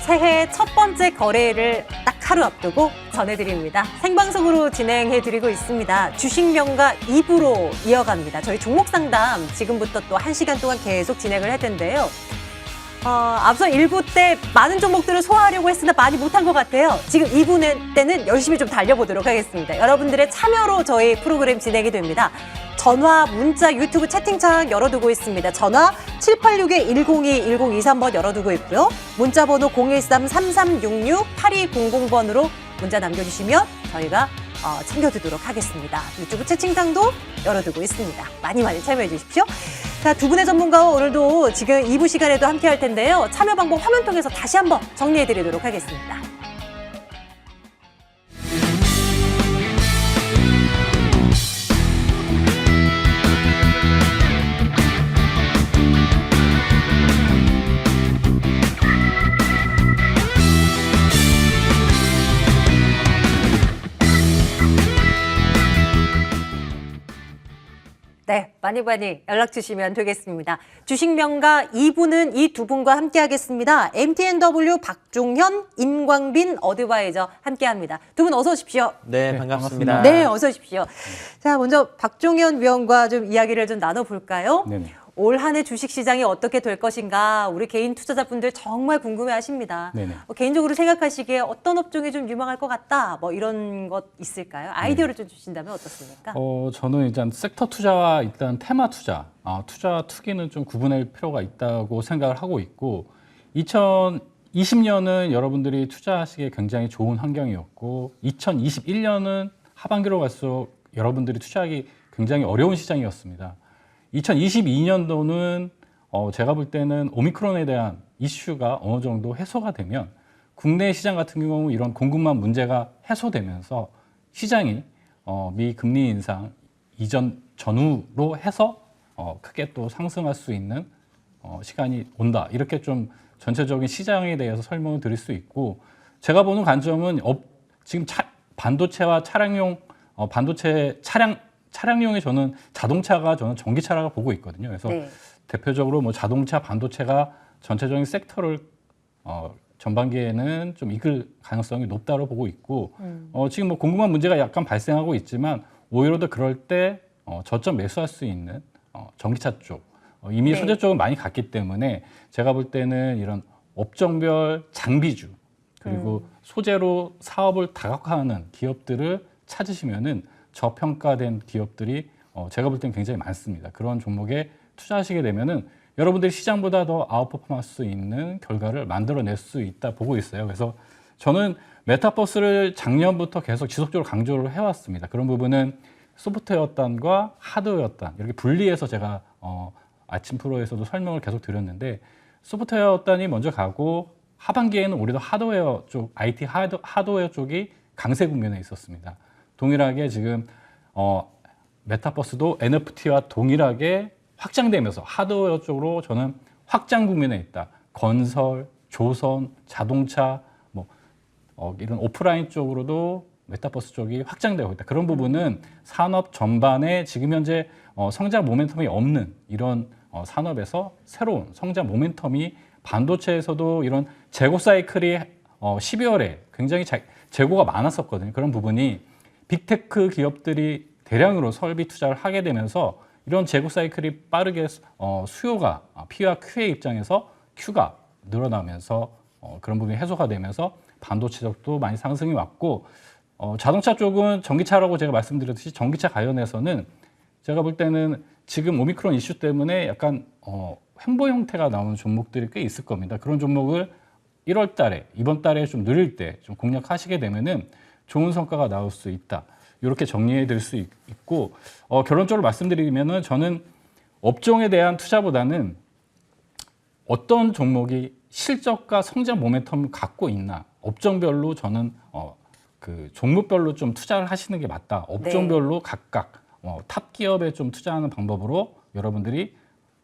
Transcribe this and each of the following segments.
새해 첫 번째 거래일을 딱 하루 앞두고 전해드립니다. 생방송으로 진행해드리고 있습니다. 주식명가 2부로 이어갑니다. 저희 종목 상담 지금부터 또 1시간 동안 계속 진행을 할 텐데요. 앞서 1부 때 많은 종목들을 소화하려고 했으나 많이 못한 것 같아요. 지금 2부 때는 열심히 좀 달려보도록 하겠습니다. 여러분들의 참여로 저희 프로그램 진행이 됩니다. 전화, 문자, 유튜브 채팅창 열어두고 있습니다. 전화 786-102-1023번 열어두고 있고요. 문자번호 013-3366-8200번으로 문자 남겨주시면 저희가 챙겨드리도록 하겠습니다. 유튜브 채팅창도 열어두고 있습니다. 많이 참여해 주십시오. 자, 두 분의 전문가와 오늘도 지금 2부 시간에도 함께 할 텐데요. 참여 방법 화면 통해서 다시 한번 정리해 드리도록 하겠습니다. 네, 많이 연락 주시면 되겠습니다. 주식명가 2부는 이 두 분과 함께 하겠습니다. MTNW 박종현, 임광빈 어드바이저 함께합니다. 두 분 어서 오십시오. 네, 반갑습니다. 네, 어서 오십시오. 자, 먼저 박종현 위원과 좀 이야기를 좀 나눠볼까요? 네네. 올 한 해 주식시장이 어떻게 될 것인가 우리 개인 투자자분들 정말 궁금해하십니다. 네네. 개인적으로 생각하시기에 어떤 업종이 좀 유망할 것 같다 뭐 이런 것 있을까요? 아이디어를 좀 주신다면 어떻습니까? 저는 일단 섹터 투자와 일단 테마 투자, 투자 투기는 좀 구분할 필요가 있다고 생각을 하고 있고 2020년은 여러분들이 투자하시기에 굉장히 좋은 환경이었고 2021년은 하반기로 갈수록 여러분들이 투자하기 굉장히 어려운 시장이었습니다. 2022년도는 제가 볼 때는 오미크론에 대한 이슈가 어느 정도 해소가 되면 국내 시장 같은 경우 이런 공급망 문제가 해소되면서 시장이 미 금리 인상 이전 전후로 해서 크게 또 상승할 수 있는 시간이 온다. 이렇게 좀 전체적인 시장에 대해서 설명을 드릴 수 있고 제가 보는 관점은 지금 반도체와 차량용 반도체 차량용에 저는 자동차가 저는 전기차라고 보고 있거든요. 그래서 네. 대표적으로 뭐 자동차, 반도체가 전체적인 섹터를 전반기에는 좀 이끌 가능성이 높다고 보고 있고 지금 뭐 궁금한 문제가 약간 발생하고 있지만 오히려 더 그럴 때 저점 매수할 수 있는 전기차 쪽 이미 네. 소재 쪽은 많이 갔기 때문에 제가 볼 때는 이런 업종별 장비주 그리고 소재로 사업을 다각화하는 기업들을 찾으시면은 저평가된 기업들이 제가 볼 때는 굉장히 많습니다. 그런 종목에 투자하시게 되면은 여러분들이 시장보다 더 아웃퍼폼할 수 있는 결과를 만들어낼 수 있다 보고 있어요. 그래서 저는 메타버스를 작년부터 계속 지속적으로 강조를 해왔습니다. 그런 부분은 소프트웨어단과 하드웨어단 이렇게 분리해서 제가 아침 프로에서도 설명을 계속 드렸는데 소프트웨어단이 먼저 가고 하반기에는 우리도 하드웨어 쪽, IT 하드웨어 쪽이 강세 국면에 있었습니다. 동일하게 지금 메타버스도 NFT와 동일하게 확장되면서 하드웨어 쪽으로 저는 확장 국면에 있다. 건설, 조선, 자동차 뭐 이런 오프라인 쪽으로도 메타버스 쪽이 확장되고 있다. 그런 부분은 산업 전반에 지금 현재 성장 모멘텀이 없는 이런 산업에서 새로운 성장 모멘텀이 반도체에서도 이런 재고 사이클이 12월에 굉장히 재고가 많았었거든요. 그런 부분이 빅테크 기업들이 대량으로 설비 투자를 하게 되면서 이런 재고 사이클이 빠르게 수요가 P와 Q의 입장에서 Q가 늘어나면서 그런 부분이 해소가 되면서 반도체 쪽도 많이 상승이 왔고 자동차 쪽은 전기차라고 제가 말씀드렸듯이 전기차 관련해서는 제가 볼 때는 지금 오미크론 이슈 때문에 약간 횡보 형태가 나오는 종목들이 꽤 있을 겁니다. 그런 종목을 1월 달에 이번 달에 좀 느릴 때 좀 공략하시게 되면은 좋은 성과가 나올 수 있다. 이렇게 정리해 드릴 수 있고 결론적으로 말씀드리면은 저는 업종에 대한 투자보다는 어떤 종목이 실적과 성장 모멘텀을 갖고 있나 업종별로 저는 그 종목별로 좀 투자를 하시는 게 맞다. 업종별로 각각 탑 기업에 좀 투자하는 방법으로 여러분들이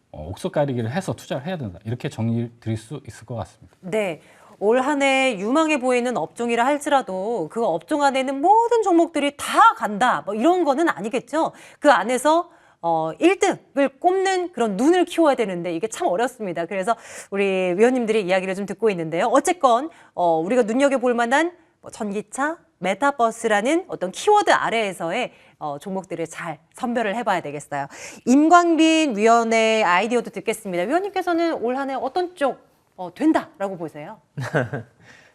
옥석 가리기를 해서 투자를 해야 된다. 이렇게 정리 드릴 수 있을 것 같습니다. 네. 올 한 해 유망해 보이는 업종이라 할지라도 그 업종 안에는 모든 종목들이 다 간다. 뭐 이런 거는 아니겠죠. 그 안에서 1등을 꼽는 그런 눈을 키워야 되는데 이게 참 어렵습니다. 그래서 우리 위원님들의 이야기를 좀 듣고 있는데요. 어쨌건 우리가 눈여겨볼 만한 전기차, 메타버스라는 어떤 키워드 아래에서의 종목들을 잘 선별을 해봐야 되겠어요. 임광빈 위원의 아이디어도 듣겠습니다. 위원님께서는 올 한 해 어떤 쪽 된다라고 보세요?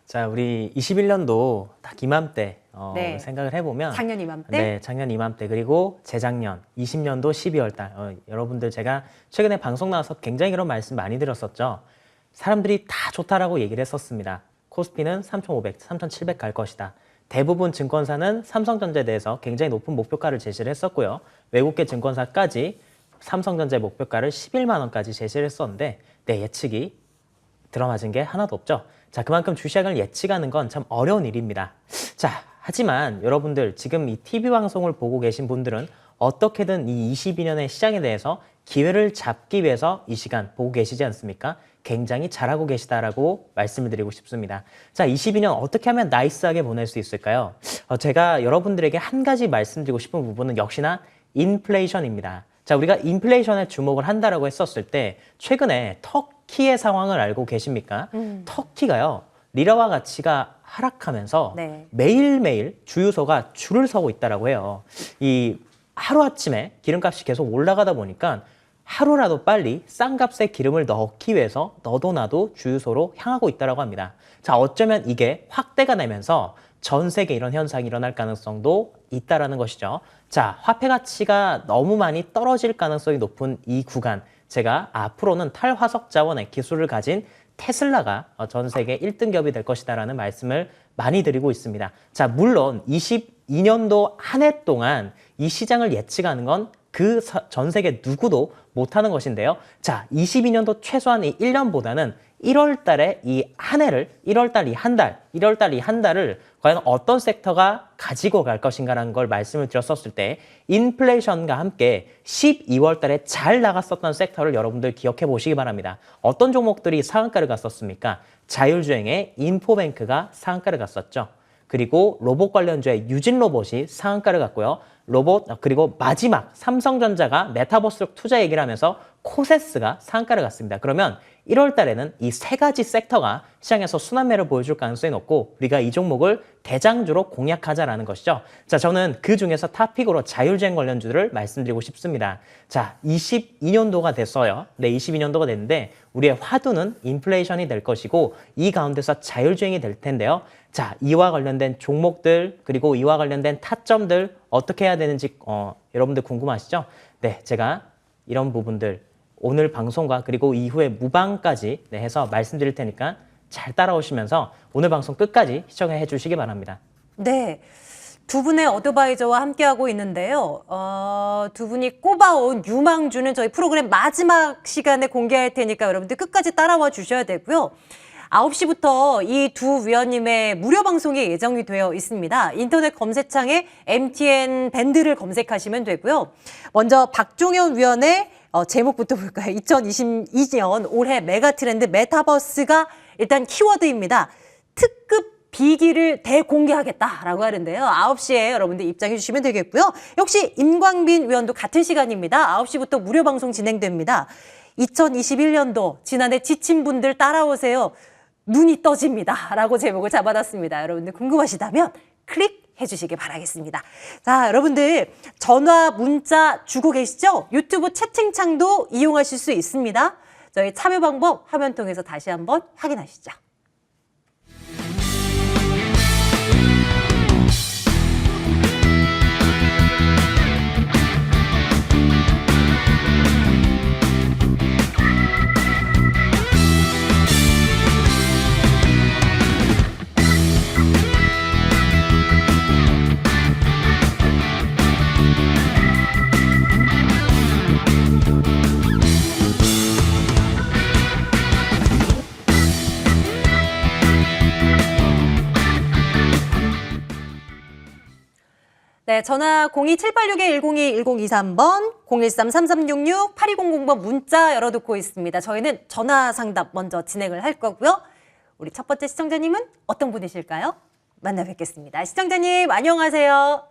자, 우리 21년도 딱 이맘때 네. 생각을 해보면 작년 이맘때? 네, 작년 이맘때 그리고 재작년 20년도 12월 달 여러분들 제가 최근에 방송 나와서 굉장히 그런 말씀 많이 드렸었죠. 사람들이 다 좋다라고 얘기를 했었습니다. 코스피는 3,500, 3,700 갈 것이다. 대부분 증권사는 삼성전자에 대해서 굉장히 높은 목표가를 제시를 했었고요. 외국계 증권사까지 삼성전자의 목표가를 11만 원까지 제시를 했었는데 내 예측이 들어맞은 게 하나도 없죠. 자, 그만큼 주시장을 예측하는 건 참 어려운 일입니다. 자, 하지만 여러분들 지금 이 TV 방송을 보고 계신 분들은 어떻게든 이 22년의 시장에 대해서 기회를 잡기 위해서 이 시간 보고 계시지 않습니까? 굉장히 잘하고 계시다라고 말씀을 드리고 싶습니다. 자, 22년 어떻게 하면 나이스하게 보낼 수 있을까요? 제가 여러분들에게 한 가지 말씀드리고 싶은 부분은 역시나 인플레이션입니다. 자, 우리가 인플레이션에 주목을 한다라고 했었을 때 최근에 터키의 상황을 알고 계십니까? 터키가요. 리라화 가치가 하락하면서 네. 매일매일 주유소가 줄을 서고 있다라고 해요. 이 하루아침에 기름값이 계속 올라가다 보니까 하루라도 빨리 싼 값에 기름을 넣기 위해서 너도 나도 주유소로 향하고 있다고 합니다. 자, 어쩌면 이게 확대가 되면서 전 세계 이런 현상이 일어날 가능성도 있다라는 것이죠. 자, 화폐 가치가 너무 많이 떨어질 가능성이 높은 이 구간, 제가 앞으로는 탈화석 자원의 기술을 가진 테슬라가 전 세계 1등기업이 될 것이다라는 말씀을 많이 드리고 있습니다. 자, 물론 22년도 한 해 동안 이 시장을 예측하는 건 그 전 세계 누구도 못하는 것인데요. 자, 22년도 최소한 이 1년보다는 1월 달에 이 한 해를, 1월 달 이 한 달, 1월 달 이 한 달을 과연 어떤 섹터가 가지고 갈 것인가라는 걸 말씀을 드렸었을 때 인플레이션과 함께 12월 달에 잘 나갔었던 섹터를 여러분들 기억해 보시기 바랍니다. 어떤 종목들이 상한가를 갔었습니까? 자율주행의 인포뱅크가 상한가를 갔었죠. 그리고 로봇 관련주의 유진 로봇이 상한가를 갔고요. 그리고 마지막 삼성전자가 메타버스 투자 얘기를 하면서 코세스가 상한가를 갔습니다. 그러면 1월 달에는 이 세 가지 섹터가 시장에서 순환매를 보여줄 가능성이 높고 우리가 이 종목을 대장주로 공략하자라는 것이죠. 자, 저는 그 중에서 탑픽으로 자율주행 관련주들을 말씀드리고 싶습니다. 자, 22년도가 됐어요. 네, 22년도가 됐는데 우리의 화두는 인플레이션이 될 것이고 이 가운데서 자율주행이 될 텐데요. 자, 이와 관련된 종목들 그리고 이와 관련된 타점들 어떻게 해야 되는지 여러분들 궁금하시죠? 네, 제가 이런 부분들 오늘 방송과 그리고 이후에 무방까지 해서 말씀드릴 테니까 잘 따라오시면서 오늘 방송 끝까지 시청해 주시기 바랍니다. 네. 두 분의 어드바이저와 함께하고 있는데요. 두 분이 꼽아온 유망주는 저희 프로그램 마지막 시간에 공개할 테니까 여러분들 끝까지 따라와 주셔야 되고요. 9시부터 이 두 위원님의 무료 방송이 예정이 되어 있습니다. 인터넷 검색창에 MTN 밴드를 검색하시면 되고요. 먼저 박종현 위원의 제목부터 볼까요? 2022년 올해 메가 트렌드 메타버스가 일단 키워드입니다. 특급 비기를 대공개하겠다라고 하는데요. 9시에 여러분들 입장해 주시면 되겠고요. 역시 임광빈 위원도 같은 시간입니다. 9시부터 무료 방송 진행됩니다. 2021년도 지난해 지친 분들 따라오세요. 눈이 떠집니다. 라고 제목을 잡아놨습니다. 여러분들 궁금하시다면 클릭해 주시기 바라겠습니다. 자, 여러분들 전화, 문자 주고 계시죠? 유튜브 채팅창도 이용하실 수 있습니다. 저희 참여 방법 화면 통해서 다시 한번 확인하시죠. 네, 전화 02786-102-1023번, 013-3366-8200번 문자 열어두고 있습니다. 저희는 전화 상담 먼저 진행을 할 거고요. 우리 첫 번째 시청자님은 어떤 분이실까요? 만나 뵙겠습니다. 시청자님, 안녕하세요.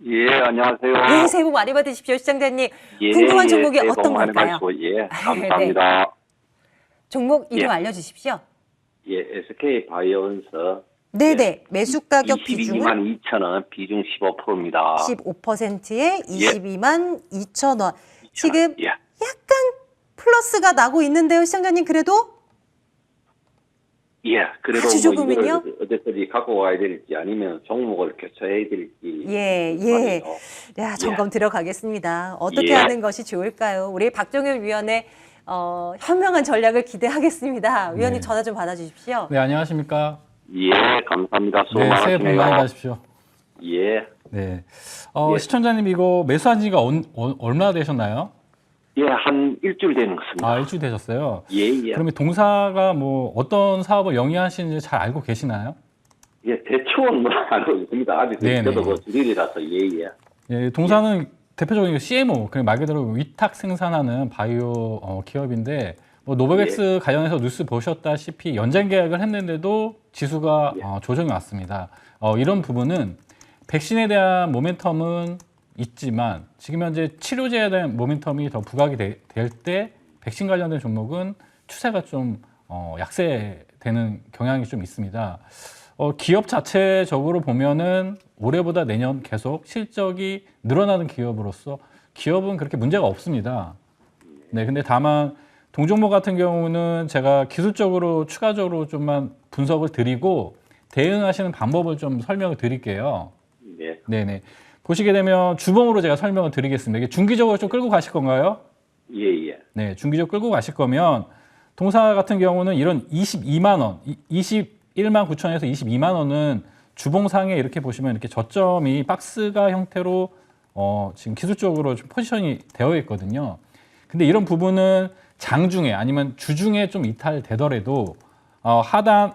예, 안녕하세요. 예, 새해 복 많이 받으십시오, 시청자님. 예, 궁금한 예, 종목이 새해 복 어떤 많이 걸까요? 받으시고, 예, 감사합니다. 종목 이름 예. 알려주십시오. 예, SK 바이오언서 네네, 매수 가격 비중은 22만 2천 원, 비중 15%입니다. 15%에 22만 2천 원. 지금 예, 약간 플러스가 나고 있는데요, 시청자님 그래도? 예, 그래도 아주 뭐 조금은요? 이걸 어디까지 갖고 가야 될지 아니면 종목을 교체해야 될지. 예, 예. 말이죠. 야, 점검 들어가겠습니다. 어떻게 예. 하는 것이 좋을까요? 우리 박종현 위원의 현명한 전략을 기대하겠습니다. 위원님 네. 전화 좀 받아주십시오. 네, 안녕하십니까? 예, 감사합니다. 수고 네, 새해 복 많이 많으시네요. 받으십시오. 예, 네. 예. 시청자님 이거 매수한 지가 얼마나 되셨나요? 예, 한 일주일 되는 것 같습니다. 아, 일주일 되셨어요. 예, 예. 그러면 동사가 뭐 어떤 사업을 영위하시는지 잘 알고 계시나요? 예, 대충은 뭐 알고 있습니다. 아직 네네. 저도 뭐 주일이라서, 예, 예. 예, 동사는 대표적인 CMO, 그냥 말 그대로 위탁 생산하는 바이오 기업인데 뭐 노바백스 관련해서 뉴스 보셨다시피 연장 계약을 했는데도 지수가 조정이 왔습니다. 이런 부분은 백신에 대한 모멘텀은 있지만 지금 현재 치료제에 대한 모멘텀이 더 부각이 될 때 백신 관련된 종목은 추세가 좀 약세되는 경향이 좀 있습니다. 기업 자체적으로 보면은 올해보다 내년 계속 실적이 늘어나는 기업으로서 기업은 그렇게 문제가 없습니다. 네, 근데 다만 동종목 같은 경우는 제가 기술적으로 추가적으로 좀만 분석을 드리고 대응하시는 방법을 좀 설명을 드릴게요. 예. 네네. 보시게 되면 주봉으로 제가 설명을 드리겠습니다. 이게 중기적으로 좀 끌고 가실 건가요? 예, 예. 네, 중기적 끌고 가실 거면 동사 같은 경우는 이런 22만 원, 21만 9천에서 22만 원은 주봉상에 이렇게 보시면 이렇게 저점이 박스가 형태로 지금 기술적으로 좀 포지션이 되어 있거든요. 근데 이런 부분은 장중에 아니면 주중에 좀 이탈되더라도 하단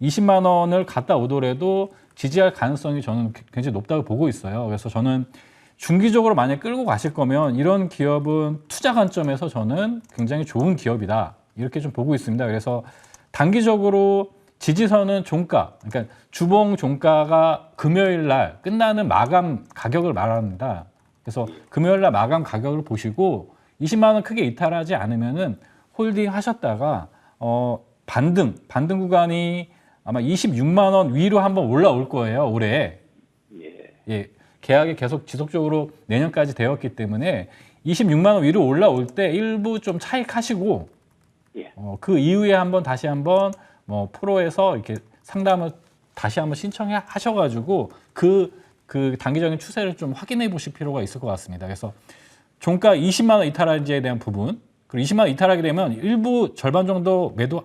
20만 원을 갔다 오더라도 지지할 가능성이 저는 굉장히 높다고 보고 있어요. 그래서 저는 중기적으로 만약에 끌고 가실 거면 이런 기업은 투자 관점에서 저는 굉장히 좋은 기업이다. 이렇게 좀 보고 있습니다. 그래서 단기적으로 지지선은 종가, 그러니까 주봉 종가가 금요일 날 끝나는 마감 가격을 말합니다. 그래서 금요일 날 마감 가격을 보시고 20만 원 크게 이탈하지 않으면은 홀딩 하셨다가 반등 구간이 아마 26만 원 위로 한번 올라올 거예요, 올해. 예. 예. 계약이 계속 지속적으로 내년까지 되었기 때문에 26만 원 위로 올라올 때 일부 좀 차익하시고 예. 그 이후에 다시 한번 뭐 프로에서 이렇게 상담을 다시 한번 신청해 하셔가지고 그 단기적인 추세를 좀 확인해 보실 필요가 있을 것 같습니다. 그래서 종가 20만 원 이탈한지에 대한 부분, 그리고 20만 원 이탈하게 되면 일부 절반 정도 매도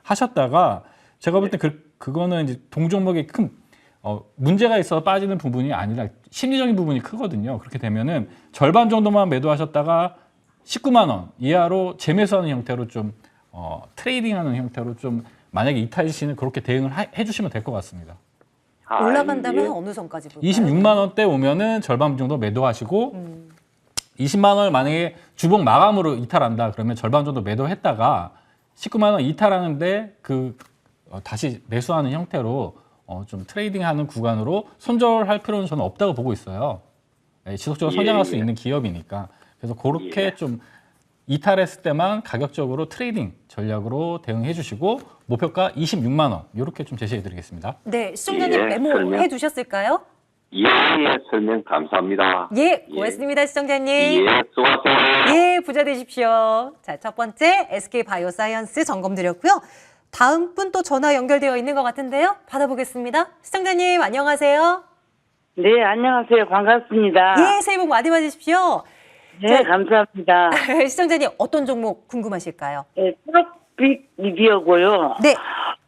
하셨다가 제가 볼 때 그거는 이제 동종목의 큰 문제가 있어서 빠지는 부분이 아니라 심리적인 부분이 크거든요. 그렇게 되면은 절반 정도만 매도하셨다가 19만 원 이하로 재매수하는 형태로 좀 트레이딩하는 형태로 좀 만약에 이탈 시는 그렇게 대응을 해주시면 될 것 같습니다. 올라간다면 예. 어느 선까지 볼까요? 26만 원대 오면은 절반 정도 매도하시고 20만 원을 만약에 주봉 마감으로 이탈한다 그러면 절반 정도 매도했다가 19만 원 이탈하는데 다시 매수하는 형태로 좀 트레이딩하는 구간으로 손절할 필요는 저는 없다고 보고 있어요. 네, 지속적으로 성장할 수 있는 기업이니까. 그래서 그렇게 좀 이탈했을 때만 가격적으로 트레이딩 전략으로 대응해 주시고 목표가 26만 원 이렇게 좀 제시해 드리겠습니다. 네, 시청자님 예, 메모해 두셨을까요? 예, 예, 설명 감사합니다. 예, 고맙습니다, 시청자님. 예, 수고하세요. 예, 부자 되십시오. 자, 첫 번째 SK 바이오사이언스 점검 드렸고요. 다음 분 또 전화 연결되어 있는 것 같은데요. 받아보겠습니다. 시청자님 안녕하세요. 네, 안녕하세요. 반갑습니다. 예, 새해 복 많이 받으십시오. 네, 감사합니다. 시청자님 어떤 종목 궁금하실까요? 네, 트럭빅 미디어고요. 네,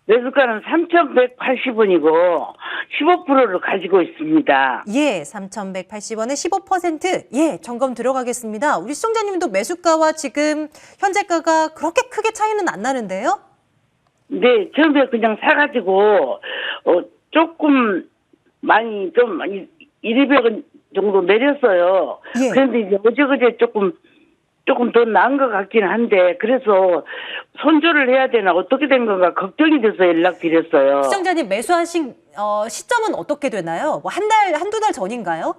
매수가는 3,180원이고 15%를 가지고 있습니다. 예, 3,180원에 15%. 예, 점검 들어가겠습니다. 우리 시청자님도 매수가와 지금 현재가가 그렇게 크게 차이는 안 나는데요? 네, 처음에 그냥 사가지고 조금 많이 좀 1,200원 정도 내렸어요. 예. 그런데 이제 어제그제 조금 더 나은 것 같긴 한데 그래서 손절을 해야 되나 어떻게 된 건가 걱정이 돼서 연락드렸어요. 시청자님 매수하신 시점은 어떻게 되나요? 뭐 한두 달 전인가요?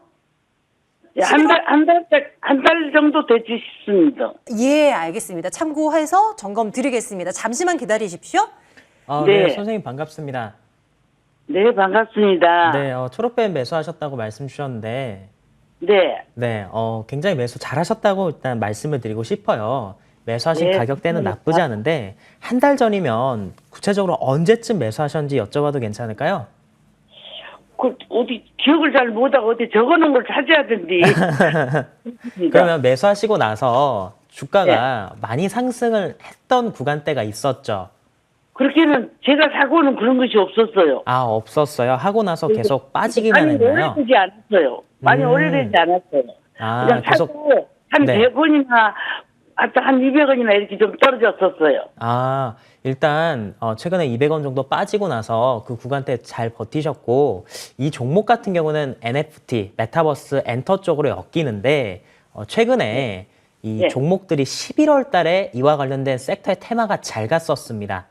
예, 한 달 정도 되지 싶습니다. 예, 알겠습니다. 참고해서 점검 드리겠습니다. 잠시만 기다리십시오. 네, 네. 선생님 반갑습니다. 네, 반갑습니다. 네, 초록뱀 매수하셨다고 말씀 주셨는데, 네. 네, 굉장히 매수 잘하셨다고 일단 말씀을 드리고 싶어요. 매수하신 네, 가격대는 나쁘지 않은데, 한 달 전이면 구체적으로 언제쯤 매수하셨는지 여쭤봐도 괜찮을까요? 어디 기억을 잘 못하고 어디 적어놓은 걸 찾아야던데. 그러면 매수하시고 나서 주가가 많이 상승을 했던 구간대가 있었죠? 그렇게는 제가 사고는 그런 것이 없었어요. 아, 없었어요. 하고 나서 계속 빠지기만 많이 했나요? 오래되지 않았어요. 많이 음. 오래되지 않았어요. 아, 그냥 계속. 사고 한 네. 100원이나 한 200원이나 이렇게 좀 떨어졌었어요. 아, 일단 최근에 200원 정도 빠지고 나서 그 구간대 잘 버티셨고, 이 종목 같은 경우는 NFT, 메타버스, 엔터 쪽으로 엮이는데, 최근에 이 네. 종목들이 11월 달에 이와 관련된 섹터의 테마가 잘 갔었습니다.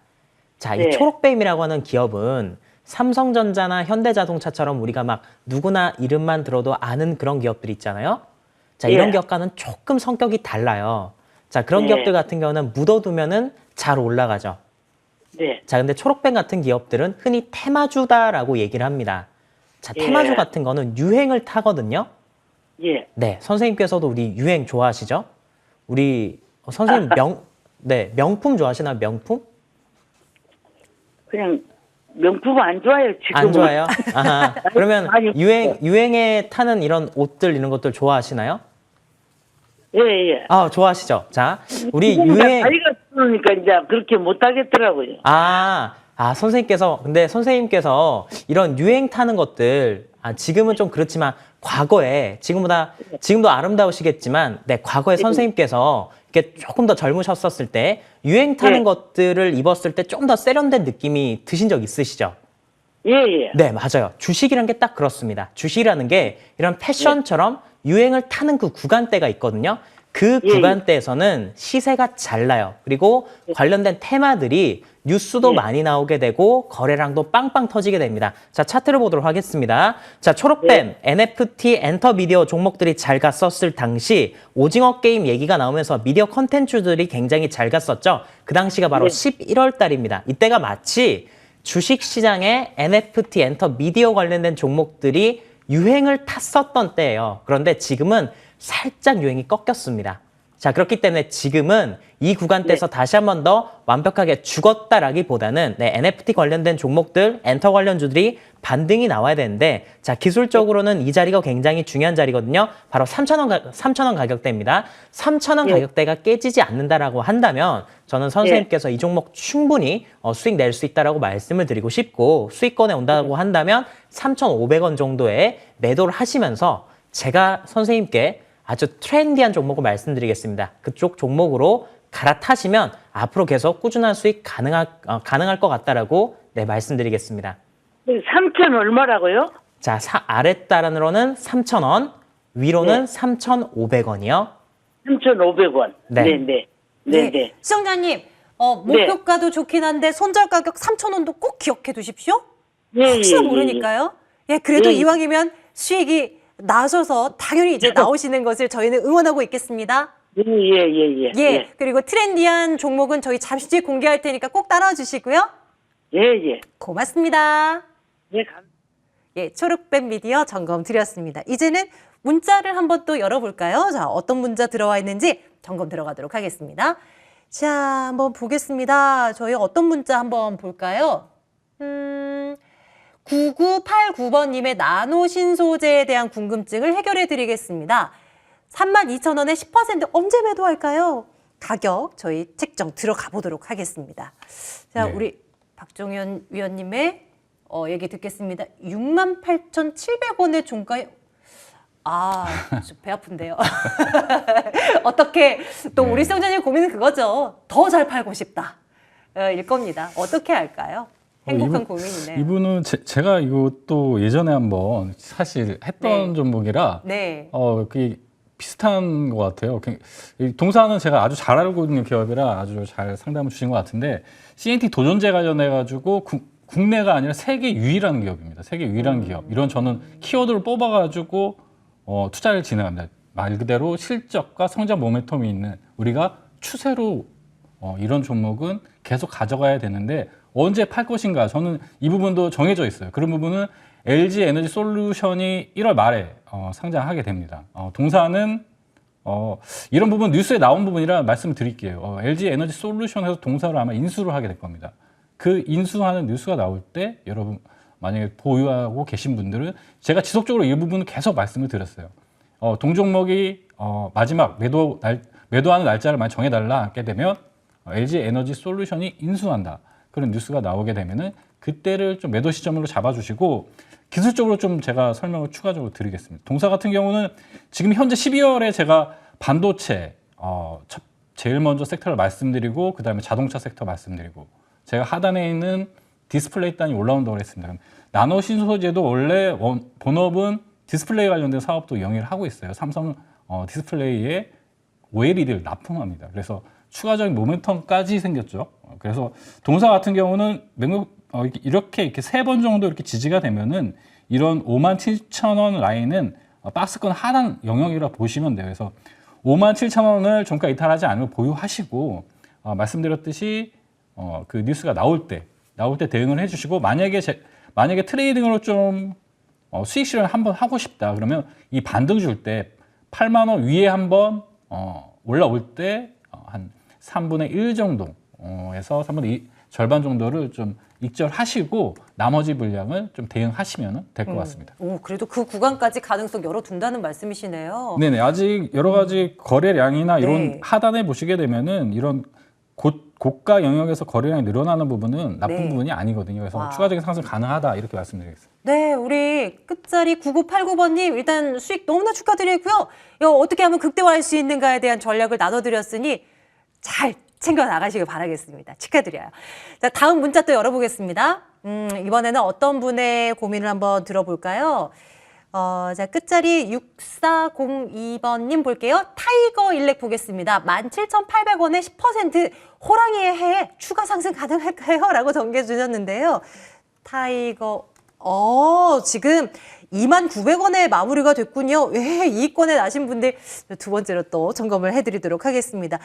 자, 이 네. 초록뱀이라고 하는 기업은 삼성전자나 현대자동차처럼 우리가 막 누구나 이름만 들어도 아는 그런 기업들이 있잖아요. 자, 이런 예. 기업과는 조금 성격이 달라요. 자, 그런 네. 기업들 같은 경우는 묻어두면은 잘 올라가죠. 네. 자, 근데 초록뱀 같은 기업들은 흔히 테마주다라고 얘기를 합니다. 자, 예. 테마주 같은 거는 유행을 타거든요. 예. 네, 선생님께서도 우리 유행 좋아하시죠? 우리 선생님 네, 명품 좋아하시나요? 명품? 그냥 명품 안 좋아요, 지금. 안 좋아요? 아하, 그러면 많이 유행에 타는 이런 옷들 이런 것들 좋아하시나요? 예, 예. 아, 좋아하시죠? 자, 우리 지금 유행 나이가 들으니까 이제 그렇게 못 하겠더라고요. 근데 선생님께서 이런 유행 타는 것들, 지금은 좀 그렇지만 과거에, 지금도 아름다우시겠지만, 네, 과거에 선생님께서 이렇게 조금 더 젊으셨었을 때, 유행 타는 네. 것들을 입었을 때 좀 더 세련된 느낌이 드신 적 있으시죠? 예, 예. 네, 맞아요. 주식이라는 게 딱 그렇습니다. 주식이라는 게 이런 패션처럼 유행을 타는 그 구간대가 있거든요. 그 예. 구간대에서는 시세가 잘 나요. 그리고 관련된 테마들이 뉴스도 예. 많이 나오게 되고 거래량도 빵빵 터지게 됩니다. 자, 차트를 보도록 하겠습니다. 자, 초록뱀, NFT, 엔터 미디어 종목들이 잘 갔었을 당시 오징어 게임 얘기가 나오면서 미디어 컨텐츠들이 굉장히 잘 갔었죠. 그 당시가 바로 11월 달입니다. 이때가 마치 주식시장에 NFT, 엔터 미디어 관련된 종목들이 유행을 탔었던 때예요. 그런데 지금은 살짝 유행이 꺾였습니다. 자, 그렇기 때문에 지금은 이 구간대에서 다시 한 번 더 완벽하게 죽었다라기보다는 NFT 관련된 종목들, 엔터 관련주들이 반등이 나와야 되는데, 자, 기술적으로는 이 자리가 굉장히 중요한 자리거든요. 바로 3,000원 가격대입니다. 3,000원 가격대가 깨지지 않는다라고 한다면 저는 선생님께서 이 종목 충분히 수익 낼 수 있다라고 말씀을 드리고 싶고, 수익권에 온다고 한다면 3,500원 정도에 매도를 하시면서 제가 선생님께 아주 트렌디한 종목을 말씀드리겠습니다. 그쪽 종목으로 갈아타시면 앞으로 계속 꾸준한 수익 가능할 것 같다라고 말씀드리겠습니다. 3천 얼마라고요? 자, 아랫단으로는 3,000원, 위로는 3,500원이요. 3,500원. 네. 네, 네. 네, 네. 시청자님, 목표가도 좋긴 한데 손절 가격 3,000원도 꼭 기억해 두십시오. 예, 혹시나 예, 모르니까요. 예, 그래도 예. 이왕이면 수익이 나셔서 당연히 이제 나오시는 것을 저희는 응원하고 있겠습니다. 예, 예, 예. 예, 그리고 트렌디한 종목은 저희 잠시 뒤에 공개할 테니까 꼭 따라와 주시고요. 예, 예. 고맙습니다. 예, 예, 초록뱀 미디어 점검 드렸습니다. 이제는 문자를 한번 또 열어볼까요? 자, 어떤 문자 들어와 있는지 점검 들어가도록 하겠습니다. 자, 한번 보겠습니다. 저희 어떤 문자 한번 볼까요? 9989번님의 나노 신소재에 대한 궁금증을 해결해 드리겠습니다. 32,000원에 10% 언제 매도할까요? 가격 저희 책정 들어가 보도록 하겠습니다. 자, 네. 우리 박종현 위원님의 얘기 듣겠습니다. 68,700원의 종가에 좀 배 아픈데요. 어떻게 또 우리 시청자님 고민은 그거죠. 더 잘 팔고 싶다. 일 겁니다. 어떻게 할까요? 행복한 고민이네요. 이분은 제가 이것도 예전에 한번 사실 했던 네. 종목이라 네. 그게 비슷한 것 같아요. 이 동사는 제가 아주 잘 알고 있는 기업이라 아주 잘 상담을 주신 것 같은데 CNT 도전제 관련해 가지고 국내가 아니라 세계 유일한 기업입니다. 세계 유일한 기업. 이런 저는 키워드를 뽑아가지고 투자를 진행합니다. 말 그대로 실적과 성장 모멘텀이 있는 우리가 추세로 이런 종목은 계속 가져가야 되는데 언제 팔 것인가 저는 이 부분도 정해져 있어요. 그런 부분은 LG 에너지 솔루션이 1월 말에 상장하게 됩니다. 동사는 이런 부분 뉴스에 나온 부분이라 말씀을 드릴게요. LG 에너지 솔루션에서 동사를 아마 인수를 하게 될 겁니다. 그 인수하는 뉴스가 나올 때 여러분 만약에 보유하고 계신 분들은 제가 지속적으로 이 부분을 계속 말씀을 드렸어요. 동종목이 마지막 매도하는 날짜를 많이 정해달라 하게 되면 LG 에너지 솔루션이 인수한다. 그런 뉴스가 나오게 되면은 그때를 좀 매도 시점으로 잡아주시고 기술적으로 좀 제가 설명을 추가적으로 드리겠습니다. 동사 같은 경우는 지금 현재 12월에 제가 반도체 제일 먼저 섹터를 말씀드리고 그 다음에 자동차 섹터 말씀드리고 제가 하단에 있는 디스플레이 단이 올라온다고 했습니다. 나노 신소재도 원래 본업은 디스플레이 관련된 사업도 영위를 하고 있어요. 삼성 디스플레이에 OLED를 납품합니다. 그래서 추가적인 모멘텀까지 생겼죠. 그래서 동사 같은 경우는 이렇게 세 번 정도 이렇게 지지가 되면은 이런 57,000원 라인은 박스권 하단 영역이라 보시면 돼요. 그래서 57,000원을 종가 이탈하지 않으면 보유하시고 말씀드렸듯이 그 뉴스가 나올 때 대응을 해주시고 만약에 트레이딩으로 좀 수익 실현 한번 하고 싶다 그러면 이 반등 줄 때 8만 원 위에 한번 올라올 때 한 3분의 1 정도에서 3분의 2 절반 정도를 좀 익절하시고 나머지 물량을 좀 대응하시면 될 것 같습니다. 오, 그래도 그 구간까지 가능성 열어둔다는 말씀이시네요. 네네, 아직 여러 가지 거래량이나 이런 네. 하단에 보시게 되면은 이런 고가 영역에서 거래량이 늘어나는 부분은 나쁜 네. 부분이 아니거든요. 그래서 와. 추가적인 상승 가능하다 이렇게 말씀드리겠습니다. 네, 우리 끝자리 9989번님 일단 수익 너무나 축하드리고요. 이거 어떻게 하면 극대화할 수 있는가에 대한 전략을 나눠드렸으니 잘 챙겨 나가시길 바라겠습니다. 축하드려요. 자, 다음 문자 또 열어보겠습니다. 이번에는 어떤 분의 고민을 한번 들어볼까요? 자, 끝자리 6402번님 볼게요. 타이거 일렉 보겠습니다. 17,800원에 10% 호랑이의 해에 추가 상승 가능할까요? 라고 전개주셨는데요. 타이거, 지금 29,900원에 마무리가 됐군요. 왜 이익권에 나신 분들 두 번째로 또 점검을 해드리도록 하겠습니다.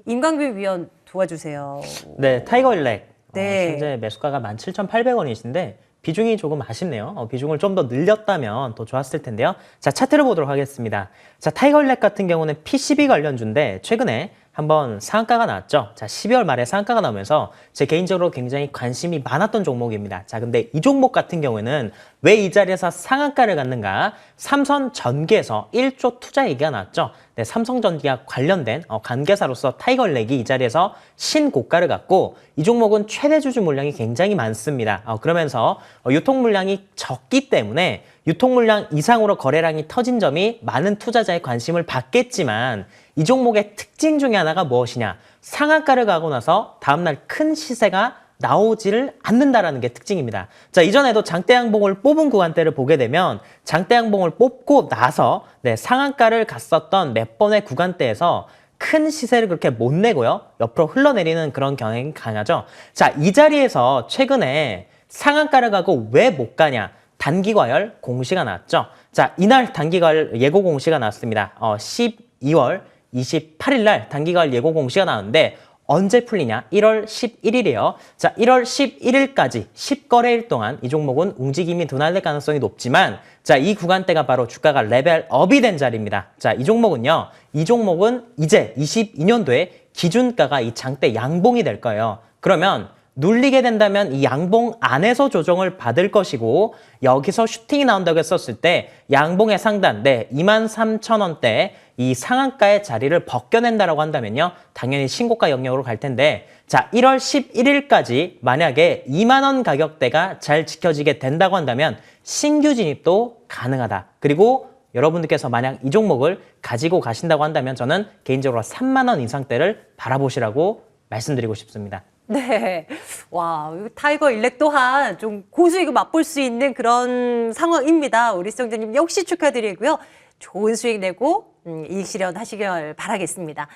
임광빈 위원 도와주세요. 네, 타이거 일렉. 네. 현재 매수가가 17,800원이신데 비중이 조금 아쉽네요. 비중을 좀 더 늘렸다면 더 좋았을 텐데요. 자, 차트를 보도록 하겠습니다. 자, 타이거 일렉 같은 경우는 PCB 관련주인데 최근에 한번 상한가가 나왔죠. 자, 12월 말에 상한가가 나오면서 제 개인적으로 굉장히 관심이 많았던 종목입니다. 자, 근데 이 종목 같은 경우에는 왜 이 자리에서 상한가를 갖는가? 삼성전기에서 1조 투자 얘기가 나왔죠. 네, 삼성전기와 관련된 관계사로서 타이거 일렉이 이 자리에서 신고가를 갖고 이 종목은 최대 주주 물량이 굉장히 많습니다. 그러면서 유통 물량이 적기 때문에 유통 물량 이상으로 거래량이 터진 점이 많은 투자자의 관심을 받겠지만 이 종목의 특징 중에 하나가 무엇이냐? 상한가를 가고 나서 다음날 큰 시세가 나오지를 않는다라는 게 특징입니다. 자, 이전에도 장대 양봉을 뽑은 구간대를 보게 되면 장대 양봉을 뽑고 나서 상한가를 갔었던 몇 번의 구간대에서 큰 시세를 그렇게 못 내고요. 옆으로 흘러내리는 그런 경향이 강하죠. 자, 이 자리에서 최근에 상한가를 가고 왜 못 가냐? 단기과열 공시가 나왔죠. 자, 이날 단기과열 예고 공시가 나왔습니다. 12월 28일 날 단기과열 예고 공시가 나왔는데 언제 풀리냐? 1월 11일이에요. 자, 1월 11일까지 10거래일 동안 이 종목은 움직임이 둔화될 가능성이 높지만 자, 이 구간대가 바로 주가가 레벨업이 된 자리입니다. 자, 이 종목은 이제 22년도에 기준가가 이 장대 양봉이 될 거예요. 그러면 눌리게 된다면 이 양봉 안에서 조정을 받을 것이고 여기서 슈팅이 나온다고 했었을 때 양봉의 상단 23,000원대 이 상한가의 자리를 벗겨낸다라고 한다면요. 당연히 신고가 영역으로 갈 텐데 자, 1월 11일까지 만약에 2만 원 가격대가 잘 지켜지게 된다고 한다면 신규 진입도 가능하다. 그리고 여러분들께서 만약 이 종목을 가지고 가신다고 한다면 저는 개인적으로 3만 원 이상대를 바라보시라고 말씀드리고 싶습니다. 네. 와, 타이거 일렉 또한 좀 고수익을 맛볼 수 있는 그런 상황입니다. 우리 시청자님 역시 축하드리고요. 좋은 수익 내고 이익 실현하시길 바라겠습니다.